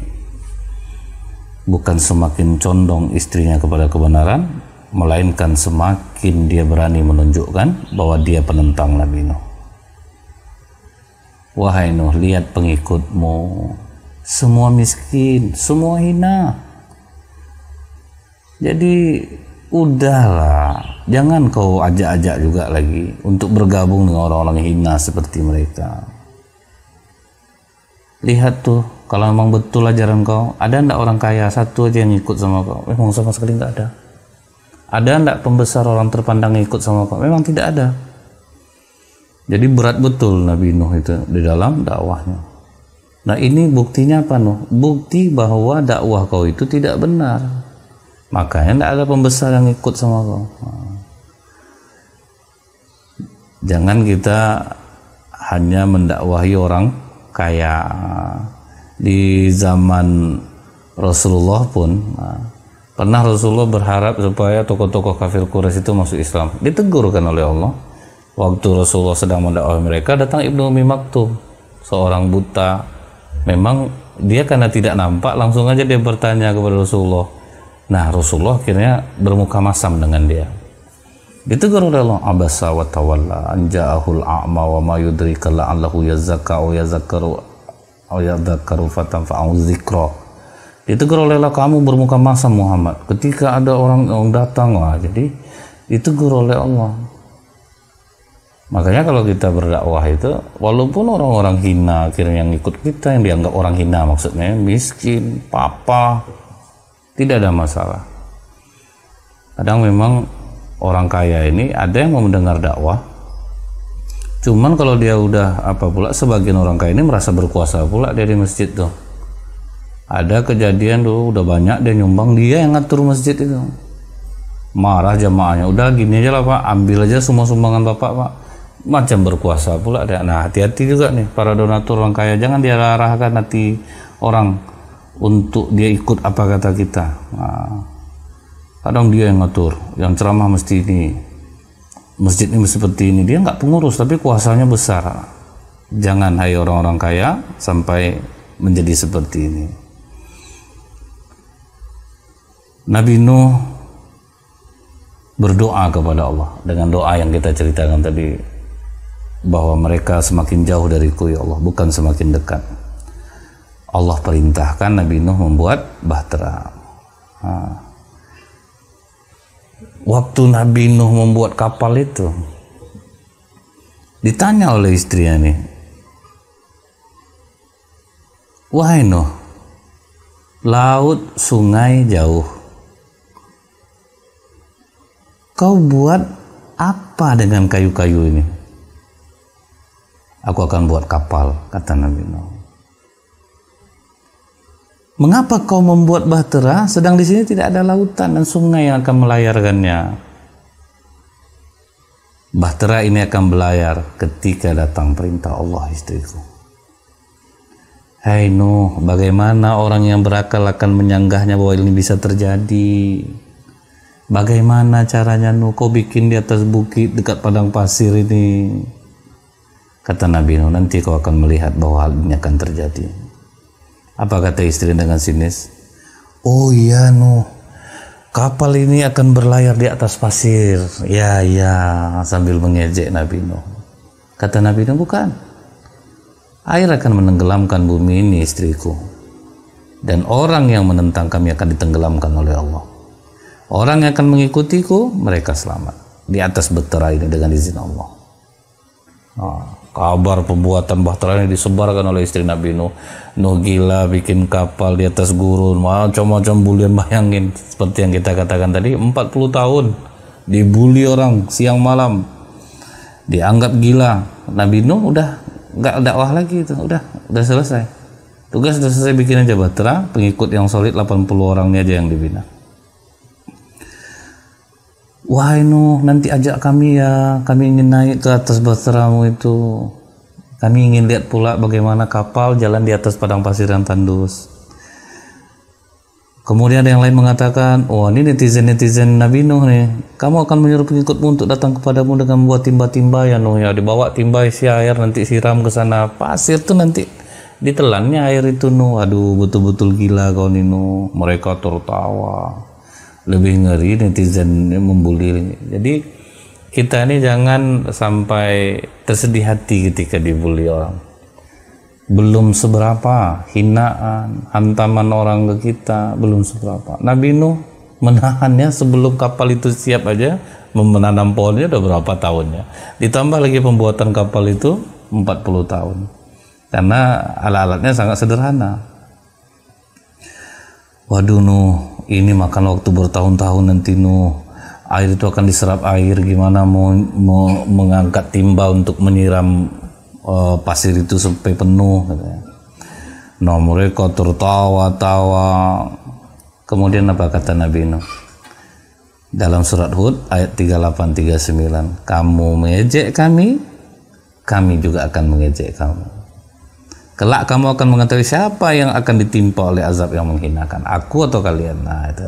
B: bukan semakin condong istrinya kepada kebenaran, melainkan semakin dia berani menunjukkan bahwa dia penentang Nabi Nuh. Wahai Nuh, lihat pengikutmu, semua miskin, semua hina. Jadi udahlah, jangan kau ajak-ajak juga lagi untuk bergabung dengan orang-orang hina seperti mereka. Lihat tuh, kalau memang betul ajaran kau, ada ndak orang kaya satu aja yang ikut sama kau? Memang sama sekali nggak ada. Ada ndak pembesar orang terpandang yang ikut sama kau? Memang tidak ada. Jadi berat betul Nabi Nuh itu di dalam dakwahnya. Nah, ini buktinya apa, Nuh? Bukti bahwa dakwah kau itu tidak benar. Makanya tidak ada pembesar yang ikut sama kau. Jangan kita hanya mendakwahi orang kaya. Di zaman Rasulullah pun pernah Rasulullah berharap supaya tokoh-tokoh kafir Quraisy itu masuk Islam. Ditegurkan oleh Allah. Waktu Rasulullah sedang mendakwahi mereka, datang Ibnu Ummi Maktum, seorang buta. Memang dia karena tidak nampak, langsung aja dia bertanya kepada Rasulullah. Nah, Rasulullah akhirnya bermuka masam dengan dia. Ditegur oleh Allah, abasa wa tawalla an ja'ahul a'ma wa ma yudrika la'allahu yazakka aw yadzakkaru fatanfa'u dzikra. Ditegur oleh Allah, kamu bermuka masam Muhammad ketika ada orang datang. Jadi ditegur oleh Allah. Makanya kalau kita berdakwah itu, walaupun orang-orang hina akhirnya yang ikut kita, yang dianggap orang hina maksudnya miskin, papa, tidak ada masalah. Kadang memang orang kaya ini ada yang mau mendengar dakwah, cuman kalau dia udah sebagian orang kaya ini merasa berkuasa pula dari masjid tuh. Ada kejadian tuh, udah banyak dia nyumbang, dia yang ngatur masjid itu. Marah jamaahnya, udah gini aja lah Pak, ambil aja semua sumbangan Bapak Pak. Macam berkuasa pula dia. Nah, hati-hati juga nih para donatur orang kaya, jangan dia arahkan hati orang untuk dia ikut apa kata kita. Nah, kadang dia yang ngatur, yang ceramah mesti ini, masjid ini seperti ini. Dia nggak pengurus tapi kuasanya besar. Jangan, hai orang-orang kaya, sampai menjadi seperti ini. Nabi Nuh berdoa kepada Allah dengan doa yang kita ceritakan tadi, bahwa mereka semakin jauh dariku ya Allah, bukan semakin dekat. Allah perintahkan Nabi Nuh membuat bahtera. Waktu Nabi Nuh membuat kapal itu, ditanya oleh istrinya nih, wahai Nuh, laut, sungai jauh, kau buat apa dengan kayu-kayu ini? Aku akan buat kapal, kata Nabi Nuh. Mengapa kau membuat bahtera sedang di sini tidak ada lautan dan sungai yang akan melayarkannya? Bahtera ini akan berlayar ketika datang perintah Allah, istriku. Hai Nuh, bagaimana orang yang berakal akan menyanggahnya bahwa ini bisa terjadi? Bagaimana caranya Nuh? Kau bikin di atas bukit dekat padang pasir ini. Kata Nabi Nuh, nanti kau akan melihat bahwa hal ini akan terjadi. Apa kata istri dengan sinis? Oh iya Nuh, kapal ini akan berlayar di atas pasir. Ya, sambil mengejek Nabi Nuh. Kata Nabi Nuh, bukan. Air akan menenggelamkan bumi ini, istriku. Dan orang yang menentang kami akan ditenggelamkan oleh Allah. Orang yang akan mengikutiku, mereka selamat. Di atas bahtera ini dengan izin Allah. Kabar pembuatan bahtera ini disebarkan oleh istri Nabi Nuh. Nuh gila bikin kapal di atas gurun, macam-macam bulian. Bayangin seperti yang kita katakan tadi, 40 tahun dibully orang siang malam. dianggap gila. Nabi Nuh udah nggak dakwah lagi itu, udah selesai. Tugas sudah selesai, bikin aja bahtera, pengikut yang solid 80 orangnya aja yang dibina. Wahai Nuh, nanti ajak kami ya, kami ingin naik ke atas bahteramu itu. Kami ingin lihat pula bagaimana kapal jalan di atas padang pasir yang tandus. Kemudian ada yang lain mengatakan, oh ini netizen Nabi Nuh nih, kamu akan menyuruh pengikutmu untuk datang kepadamu dengan membuat timba-timba ya Nuh ya, dibawa timba isi air, nanti siram ke sana, pasir tuh nanti ditelannya air itu Nuh. Aduh, betul-betul gila kau nih Nuh. Mereka tertawa. Lebih ngeri netizen membuli. Jadi kita ini jangan sampai tersedih hati ketika dibully orang. Belum seberapa hinaan, hantaman orang ke kita, belum seberapa. Nabi Nuh menahannya sebelum kapal itu siap aja, menanam pohonnya udah berapa tahunnya. Ditambah lagi pembuatan kapal itu 40 tahun. Karena alat-alatnya sangat sederhana. Waduh Nuh, ini makan waktu bertahun-tahun nanti Nuh. Air itu akan diserap air, gimana mau mengangkat timba untuk menyiram pasir itu sampai penuh katanya. Nah, mereka tertawa-tawa. Kemudian apa kata Nabi Nuh? Dalam surat Hud ayat 38-39, kamu mengejek kami, kami juga akan mengejek kamu. Kelak kamu akan mengetahui siapa yang akan ditimpa oleh azab yang menghinakan, aku atau kalian. Nah itu.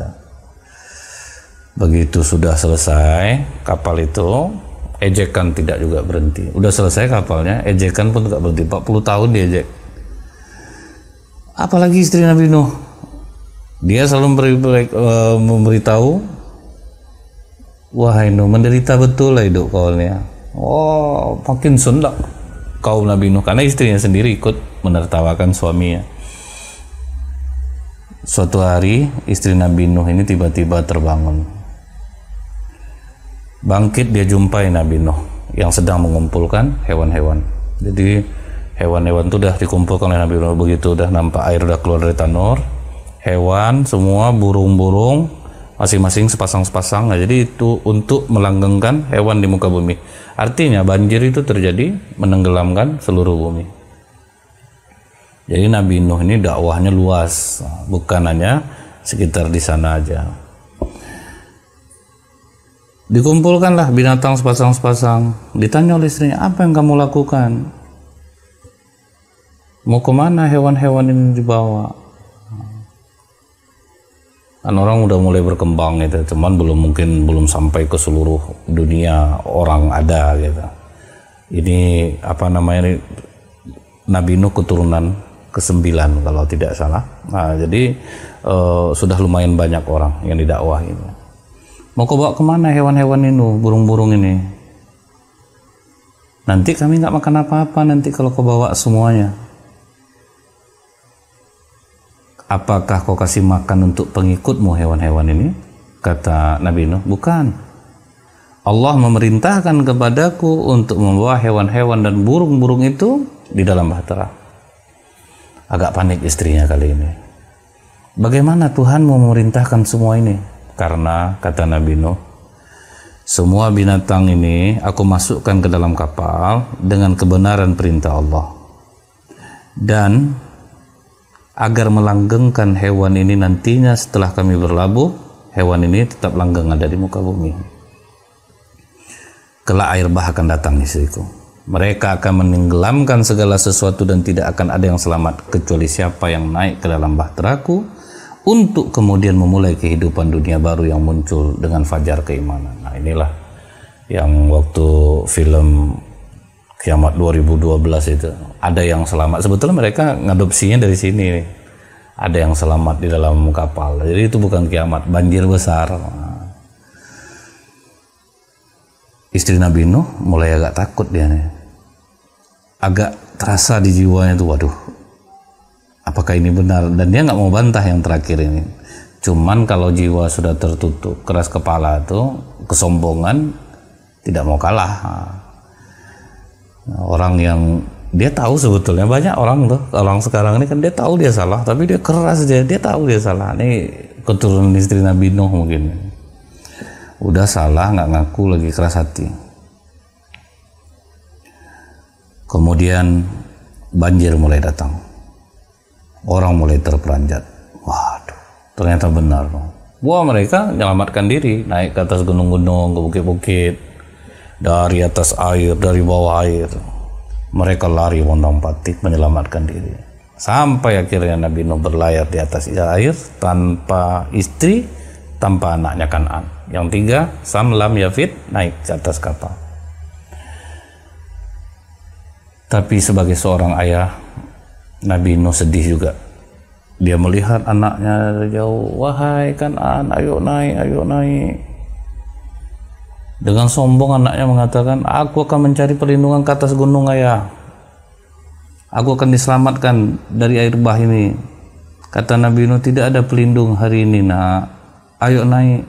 B: Begitu sudah selesai kapal itu, ejekan tidak juga berhenti. Udah selesai kapalnya, ejekan pun tidak berhenti. 40 tahun diejek. Apalagi istri Nabi Nuh, dia selalu memberitahu, wahai Nuh, menderita betul lah hidup kau ini. Oh, makin sundak kaum Nabi Nuh, karena istrinya sendiri ikut menertawakan suaminya. Suatu hari istri Nabi Nuh ini tiba-tiba terbangun. Bangkit, dia jumpai Nabi Nuh yang sedang mengumpulkan hewan-hewan. Jadi hewan-hewan itu udah dikumpulkan oleh Nabi Nuh. Begitu udah nampak air udah keluar dari tanur, hewan semua, burung-burung masing-masing sepasang-sepasang. Nah, jadi itu untuk melanggengkan hewan di muka bumi. Artinya banjir itu terjadi menenggelamkan seluruh bumi. Jadi Nabi Nuh ini dakwahnya luas, bukan hanya sekitar di sana aja. Dikumpulkanlah binatang sepasang-sepasang. Ditanya oleh istrinya, apa yang kamu lakukan? Mau kemana hewan-hewan ini dibawa? Kan orang udah mulai berkembang gitu, cuman belum sampai ke seluruh dunia orang ada gitu. Ini apa namanya, Nabi Nuh keturunan ke-9 kalau tidak salah. Nah, jadi sudah lumayan banyak orang yang didakwahi. Mau kau bawa kemana hewan-hewan ini, burung-burung ini? Nanti kami nggak makan apa-apa nanti kalau kau bawa semuanya. Apakah kau kasih makan untuk pengikutmu hewan-hewan ini? Kata Nabi Nuh, bukan. Allah memerintahkan kepadaku untuk membawa hewan-hewan dan burung-burung itu di dalam bahtera. Agak panik istrinya kali ini. Bagaimana Tuhanmu memerintahkan semua ini? Karena kata Nabi Nuh, semua binatang ini aku masukkan ke dalam kapal dengan kebenaran perintah Allah. Dan agar melanggengkan hewan ini nantinya setelah kami berlabuh, hewan ini tetap langgeng ada di muka bumi. Kelak air bah akan datang istriku. Mereka akan menenggelamkan segala sesuatu dan tidak akan ada yang selamat kecuali siapa yang naik ke dalam bahteraku untuk kemudian memulai kehidupan dunia baru yang muncul dengan fajar keimanan. Nah, inilah yang waktu film Kiamat 2012 itu ada yang selamat. Sebetulnya mereka ngadopsinya dari sini nih. Ada yang selamat di dalam kapal. Jadi itu bukan kiamat, banjir besar. Istri Nabi Nuh mulai agak takut dia nih. Agak terasa di jiwanya tuh, waduh, apakah ini benar? Dan dia nggak mau bantah yang terakhir ini. Cuman kalau jiwa sudah tertutup, keras kepala tuh, kesombongan, tidak mau kalah. Orang yang dia tahu sebetulnya, banyak orang tuh, orang sekarang ini kan dia tahu dia salah, tapi dia keras aja, dia tahu dia salah. Ini keturunan istri Nabi Nuh mungkin. Udah salah nggak ngaku, lagi keras hati. Kemudian banjir mulai datang, orang mulai terperanjat. Waduh, ternyata benar. Wah, mereka menyelamatkan diri, naik ke atas gunung-gunung, ke bukit-bukit, dari atas air, dari bawah air. Mereka lari mondong-panting menyelamatkan diri. Sampai akhirnya Nabi Nuh berlayar di atas air tanpa istri, tanpa anaknya Kan'an. Yang tiga, Sam, Lam, Yafid, naik ke atas kapal. Tapi sebagai seorang ayah, Nabi Nuh sedih juga. Dia melihat anaknya dari jauh. Wahai Kan'an, ayo naik, ayo naik. Dengan sombong anaknya mengatakan, aku akan mencari perlindungan ke atas gunung ayah. Aku akan diselamatkan dari air bah ini. Kata Nabi Nuh, tidak ada pelindung hari ini nak. Ayo naik.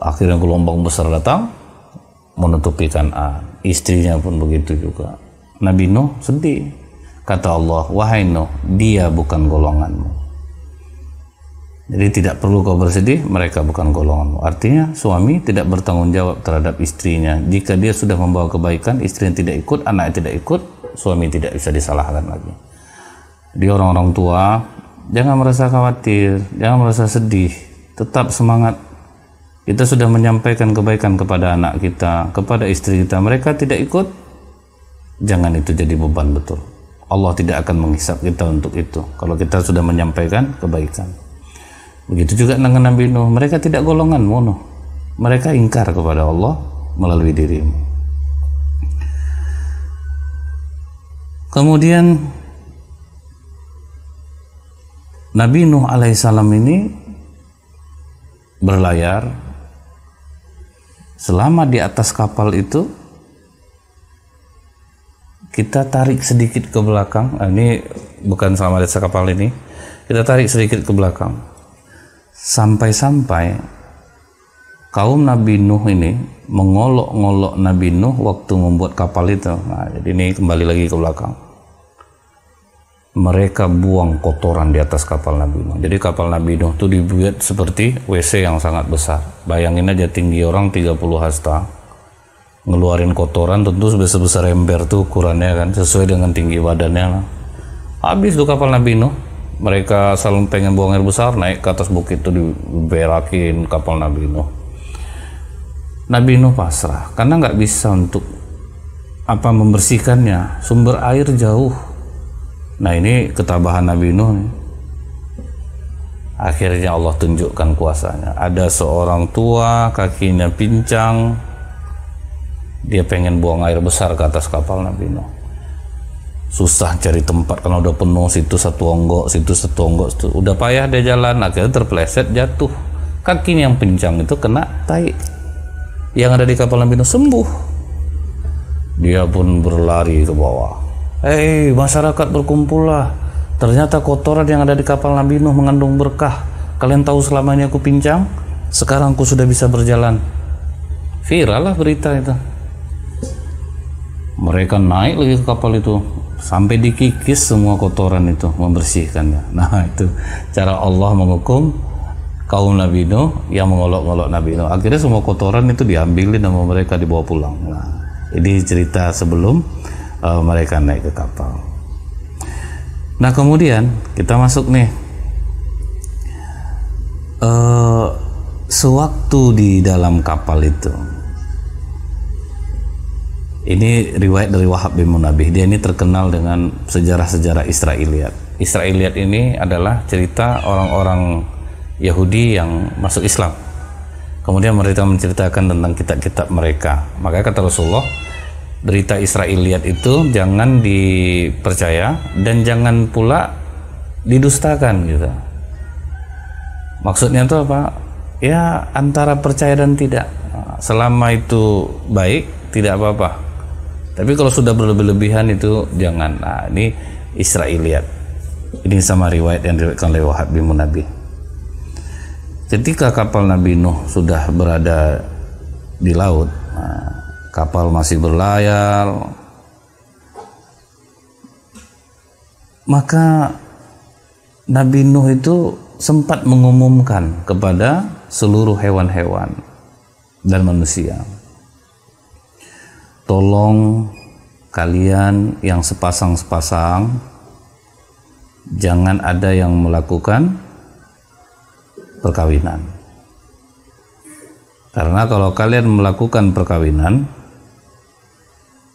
B: Akhirnya gelombang besar datang, menutupi Kan'an. Istrinya pun begitu juga. Nabi Nuh sedih. Kata Allah, wahai Nuh, dia bukan golonganmu. Jadi tidak perlu kau bersedih, mereka bukan golonganmu. Artinya suami tidak bertanggung jawab terhadap istrinya. Jika dia sudah membawa kebaikan, istrinya tidak ikut, anaknya tidak ikut, suami tidak bisa disalahkan lagi. Di orang-orang tua, jangan merasa khawatir, jangan merasa sedih, tetap semangat. Kita sudah menyampaikan kebaikan kepada anak kita, kepada istri kita, mereka tidak ikut, jangan itu jadi beban betul. Allah tidak akan menghisap kita untuk itu kalau kita sudah menyampaikan kebaikan. Begitu juga dengan Nabi Nuh, mereka tidak golonganmu Nuh. Mereka ingkar kepada Allah melalui dirimu. Kemudian Nabi Nuh alaihissalam ini berlayar. Selama di atas kapal itu, kita tarik sedikit ke belakang. Ini bukan selama di atas kapal ini, kita tarik sedikit ke belakang. Sampai-sampai kaum Nabi Nuh ini mengolok-ngolok Nabi Nuh waktu membuat kapal itu. Nah, jadi ini kembali lagi ke belakang. Mereka buang kotoran di atas kapal Nabi Nuh. Jadi kapal Nabi Nuh itu dibuat seperti WC yang sangat besar. Bayangin aja tinggi orang 30 hasta. Ngeluarin kotoran tentu sebesar ember tuh ukurannya kan, sesuai dengan tinggi badannya. Habis tuh kapal Nabi Nuh. Mereka selalu pengen buang air besar, naik ke atas bukit itu diberakin kapal Nabi Nuh. Nabi Nuh pasrah karena nggak bisa untuk membersihkannya, sumber air jauh. Nah, ini ketabahan Nabi Nuh nih. Akhirnya Allah tunjukkan kuasanya. Ada seorang tua kakinya pincang, dia pengen buang air besar ke atas kapal Nabi Nuh. Susah cari tempat karena udah penuh, situ satu onggok, situ satu onggok, situ. Udah payah dia jalan, akhirnya terpeleset jatuh. Kakinya yang pincang itu kena tai. Yang ada di kapal Nabi Nuh sembuh. Dia pun berlari ke bawah. Hei masyarakat, berkumpullah. Ternyata kotoran yang ada di kapal Nabi Nuh mengandung berkah. Kalian tahu selama ini aku pincang, sekarang aku sudah bisa berjalan. Viral lah berita itu. Mereka naik lagi ke kapal itu, sampai dikikis semua kotoran itu, membersihkannya. Nah, itu cara Allah menghukum kaum Nabi Nuh yang mengolok-olok Nabi Nuh. Akhirnya semua kotoran itu diambilin sama mereka, dibawa pulang. Nah, ini cerita sebelum mereka naik ke kapal. Nah, kemudian kita masuk nih. Sewaktu di dalam kapal itu, ini riwayat dari Wahab bin Munabih. Dia ini terkenal dengan sejarah-sejarah Israiliyat. Israiliyat ini adalah cerita orang-orang Yahudi yang masuk Islam. Kemudian mereka menceritakan tentang kitab-kitab mereka. Makanya kata Rasulullah, berita Israiliyat itu jangan dipercaya dan jangan pula didustakan gitu. Maksudnya itu apa? Ya antara percaya dan tidak. Selama itu baik, tidak apa-apa. Tapi kalau sudah berlebih-lebihan itu jangan. Nah, ini Israiliyat. Ini sama riwayat yang diriwayatkan oleh Wahab bin Munabih. Ketika kapal Nabi Nuh sudah berada di laut, kapal masih berlayar, maka Nabi Nuh itu sempat mengumumkan kepada seluruh hewan-hewan dan manusia tolong kalian yang sepasang-sepasang jangan ada yang melakukan perkawinan. Karena kalau kalian melakukan perkawinan,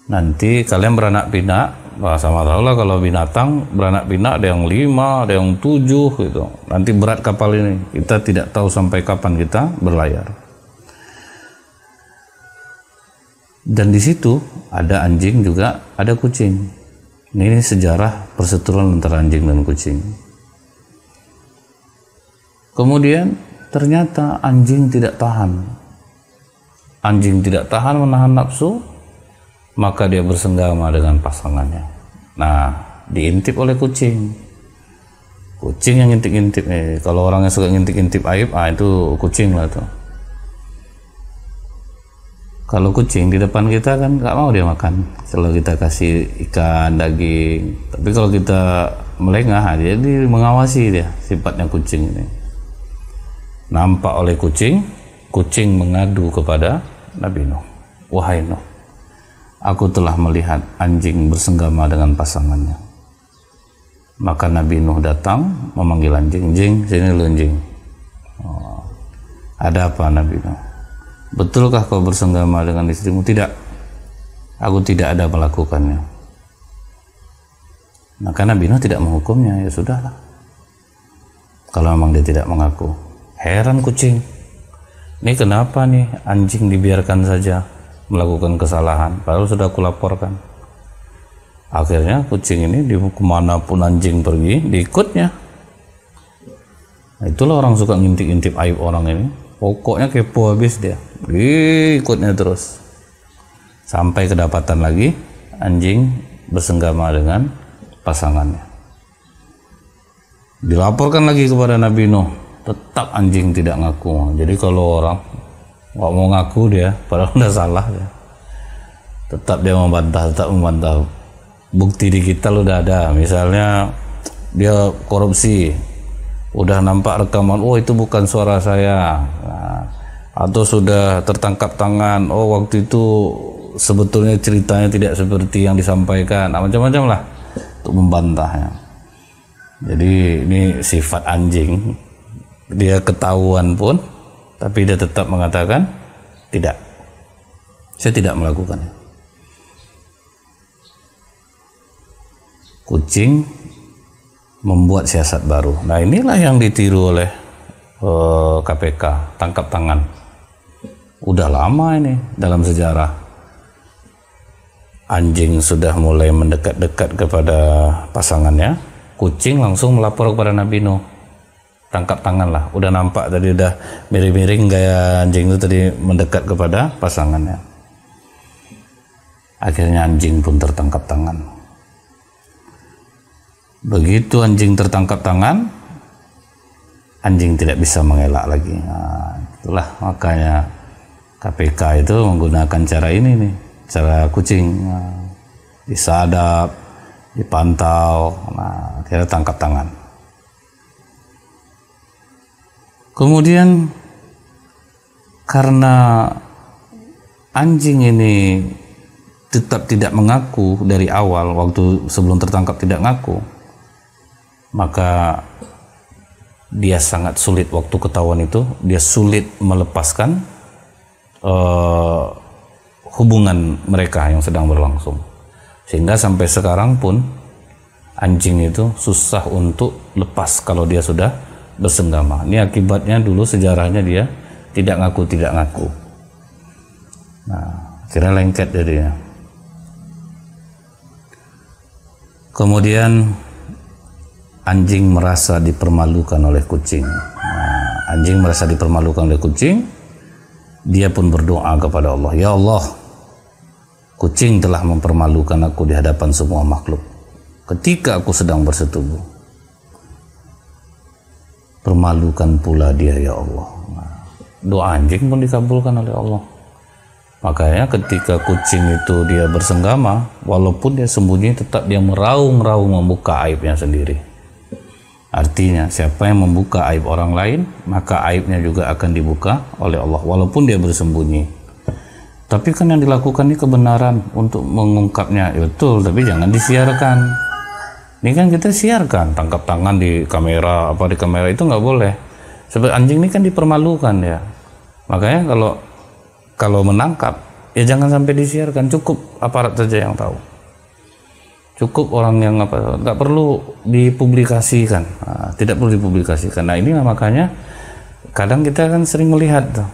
B: nanti kalian beranak pinak. Sama tahu lah kalau binatang beranak pinak, ada yang 5, ada yang 7 gitu. Nanti berat kapal ini, kita tidak tahu sampai kapan kita berlayar. Dan di situ ada anjing juga ada kucing. Ini sejarah perseteruan antara anjing dan kucing. Kemudian ternyata anjing tidak tahan. Anjing tidak tahan menahan nafsu, maka dia bersenggama dengan pasangannya. Nah, diintip oleh kucing. Kucing yang ngintip-ngintip nih. Kalau orang yang suka ngintip-ngintip aib, itu kucing lah tuh. Kalau kucing di depan kita kan nggak mau dia makan. Kalau kita kasih ikan, daging. Tapi kalau kita melengah, dia mengawasi dia. Sifatnya kucing ini. Nampak oleh kucing, kucing mengadu kepada Nabi Nuh. Wahai Nuh, aku telah melihat anjing bersenggama dengan pasangannya. Maka Nabi Nuh datang memanggil anjing. Anjing, sini lu anjing. Oh, ada apa Nabi Nuh? Betulkah kau bersenggama dengan istrimu? Tidak, aku tidak ada melakukannya. Maka Nabi Nuh tidak menghukumnya. Ya sudahlah, kalau memang dia tidak mengaku. Heran kucing, ini kenapa nih anjing dibiarkan saja melakukan kesalahan, padahal sudah kulaporkan. Akhirnya kucing ini kemanapun anjing pergi, diikutnya. Nah, itulah orang suka ngintip-ngintip aib orang ini. Pokoknya kepo habis dia, ikutnya terus. Sampai kedapatan lagi anjing bersenggama dengan pasangannya. Dilaporkan lagi kepada Nabi Nuh. Tetap anjing tidak ngaku. Jadi kalau orang nggak mau ngaku dia, padahal udah salah dia, tetap dia membantah. Bukti digital udah ada. Misalnya dia korupsi, udah nampak rekaman, oh itu bukan suara saya. Nah, atau sudah tertangkap tangan, oh waktu itu sebetulnya ceritanya tidak seperti yang disampaikan. Nah, macam-macam lah untuk membantahnya. Jadi ini sifat anjing. Dia ketahuan pun, tapi dia tetap mengatakan tidak, saya tidak melakukannya. Kucing membuat siasat baru. Nah, inilah yang ditiru oleh KPK, tangkap tangan. Udah lama ini dalam sejarah. Anjing sudah mulai mendekat-dekat kepada pasangannya, kucing langsung melapor kepada Nabi Nuh. Tangkap tangan lah, udah nampak tadi, udah miring-miring gaya anjing itu tadi mendekat kepada pasangannya. Akhirnya anjing pun tertangkap tangan. Begitu anjing tertangkap tangan, anjing tidak bisa mengelak lagi. Nah, itulah makanya KPK itu menggunakan cara ini nih, cara kucing. Nah, disadap, dipantau, nah akhirnya tangkap tangan. Kemudian karena anjing ini tetap tidak mengaku dari awal, waktu sebelum tertangkap tidak ngaku, maka dia sangat sulit waktu ketahuan itu, dia sulit melepaskan hubungan mereka yang sedang berlangsung. Sehingga sampai sekarang pun anjing itu susah untuk lepas kalau dia sudah bersenggama. Ini akibatnya dulu sejarahnya dia tidak ngaku. Nah, akhirnya lengket jadinya. Kemudian anjing merasa dipermalukan oleh kucing. Nah, anjing merasa dipermalukan oleh kucing, dia pun berdoa kepada Allah, ya Allah, kucing telah mempermalukan aku di hadapan semua makhluk ketika aku sedang bersetubuh. Permalukan pula dia ya Allah. Nah, doa anjing pun dikabulkan oleh Allah. Makanya ketika kucing itu dia bersenggama, walaupun dia sembunyi, tetap dia meraung-raung membuka aibnya sendiri. Artinya siapa yang membuka aib orang lain, maka aibnya juga akan dibuka oleh Allah walaupun dia bersembunyi. Tapi kan yang dilakukan ini kebenaran untuk mengungkapnya, ya betul, tapi jangan disiarkan. Ini kan kita siarkan, tangkap tangan di kamera, apa di kamera itu nggak boleh. Sebab anjing ini kan dipermalukan ya. Makanya kalau menangkap, ya jangan sampai disiarkan, cukup aparat saja yang tahu. Cukup orang yang nggak perlu dipublikasikan, tidak perlu dipublikasikan. Nah ini makanya kadang kita kan sering melihat tuh,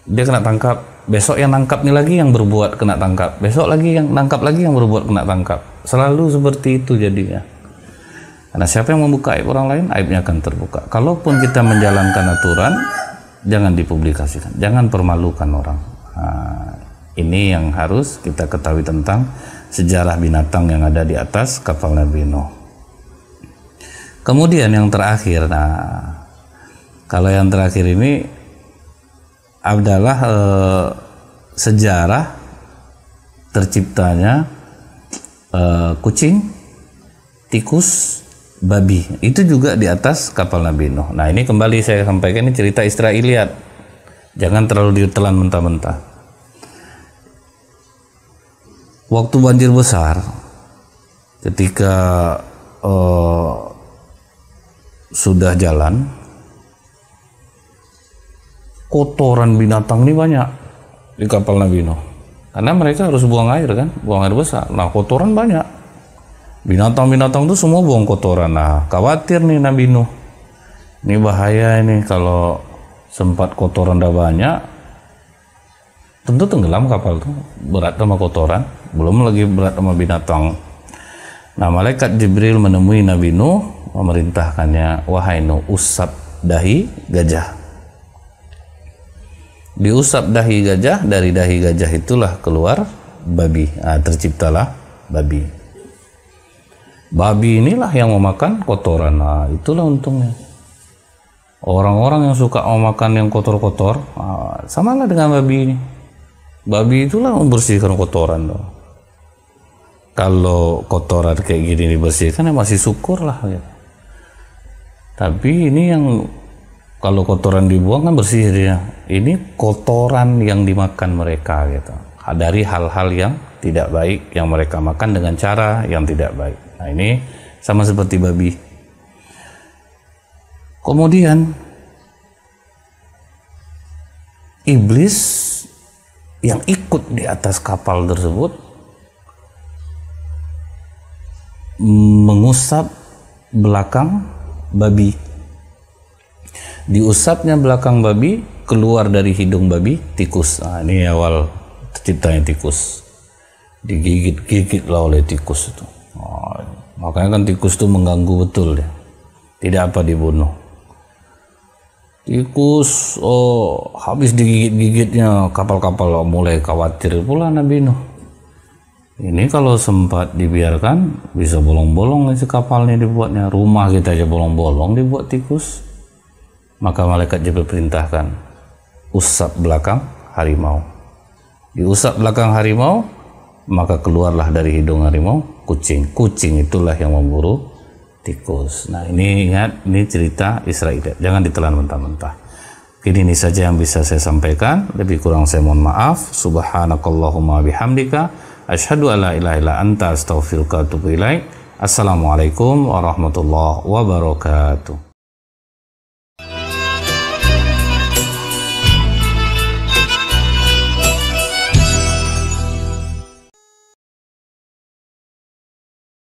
B: dia kena tangkap, besok yang nangkap nih lagi yang berbuat kena tangkap, besok lagi yang nangkap lagi yang berbuat kena tangkap. Selalu seperti itu jadinya. Karena siapa yang membuka aib orang lain, aibnya akan terbuka. Kalaupun kita menjalankan aturan, jangan dipublikasikan, jangan permalukan orang. Ini yang harus kita ketahui tentang sejarah binatang yang ada di atas kapal Nabi Nuh. Kemudian yang terakhir, kalau yang terakhir ini adalah sejarah terciptanya kucing, tikus, babi. Itu juga di atas kapal Nabi Nuh. Nah ini kembali saya sampaikan, ini cerita Israiliyat, jangan terlalu ditelan mentah-mentah. Waktu banjir besar, ketika sudah jalan, kotoran binatang ini banyak di kapal Nabi Nuh. Karena mereka harus buang air kan, buang air besar. Nah kotoran banyak. Binatang-binatang itu semua buang kotoran. Nah khawatir nih Nabi Nuh. Ini bahaya ini kalau sempat kotoran udah banyak. Tentu tenggelam kapal tuh, berat sama kotoran, belum lagi berat sama binatang. Nah malaikat Jibril menemui Nabi Nuh, memerintahkannya, wahai Nuh, usap dahi gajah. Diusap dahi gajah, dari dahi gajah itulah keluar babi. Terciptalah babi. Babi inilah yang memakan kotoran. Itulah untungnya. Orang-orang yang suka memakan yang kotor-kotor, samalah dengan babi ini. Babi itulah membersihkan kotoran loh. Kalau kotoran kayak gini dibersihkan ya masih syukur lah gitu. Tapi ini yang kalau kotoran dibuang kan bersih dia. Ini kotoran yang dimakan mereka gitu. Dari hal-hal yang tidak baik yang mereka makan dengan cara yang tidak baik. Nah ini sama seperti babi. Kemudian iblis yang ikut di atas kapal tersebut mengusap belakang babi. Diusapnya belakang babi, keluar dari hidung babi tikus. Ini awal terciptanya tikus. Digigit-gigit lah oleh tikus itu. Makanya kan tikus itu mengganggu betul ya. Tidak apa dibunuh. Tikus habis digigit-gigitnya kapal-kapal mulai khawatir pula Nabi Nuh. Ini kalau sempat dibiarkan bisa bolong-bolong si kapalnya dibuatnya. Rumah kita aja bolong-bolong dibuat tikus. Maka malaikat Jibril perintahkan, usap belakang harimau. Diusap belakang harimau, maka keluarlah dari hidung harimau kucing. Kucing itulah yang memburu tikus. Nah ini ingat, ini cerita Israel, jangan ditelan mentah-mentah. Ini saja yang bisa saya sampaikan, lebih kurang saya mohon maaf. Subhanakallahumma bihamdika, asyhadu an la ilaha illa anta, astaghfiruka wa atubu ilaik. Assalamualaikum warahmatullahi wabarakatuh.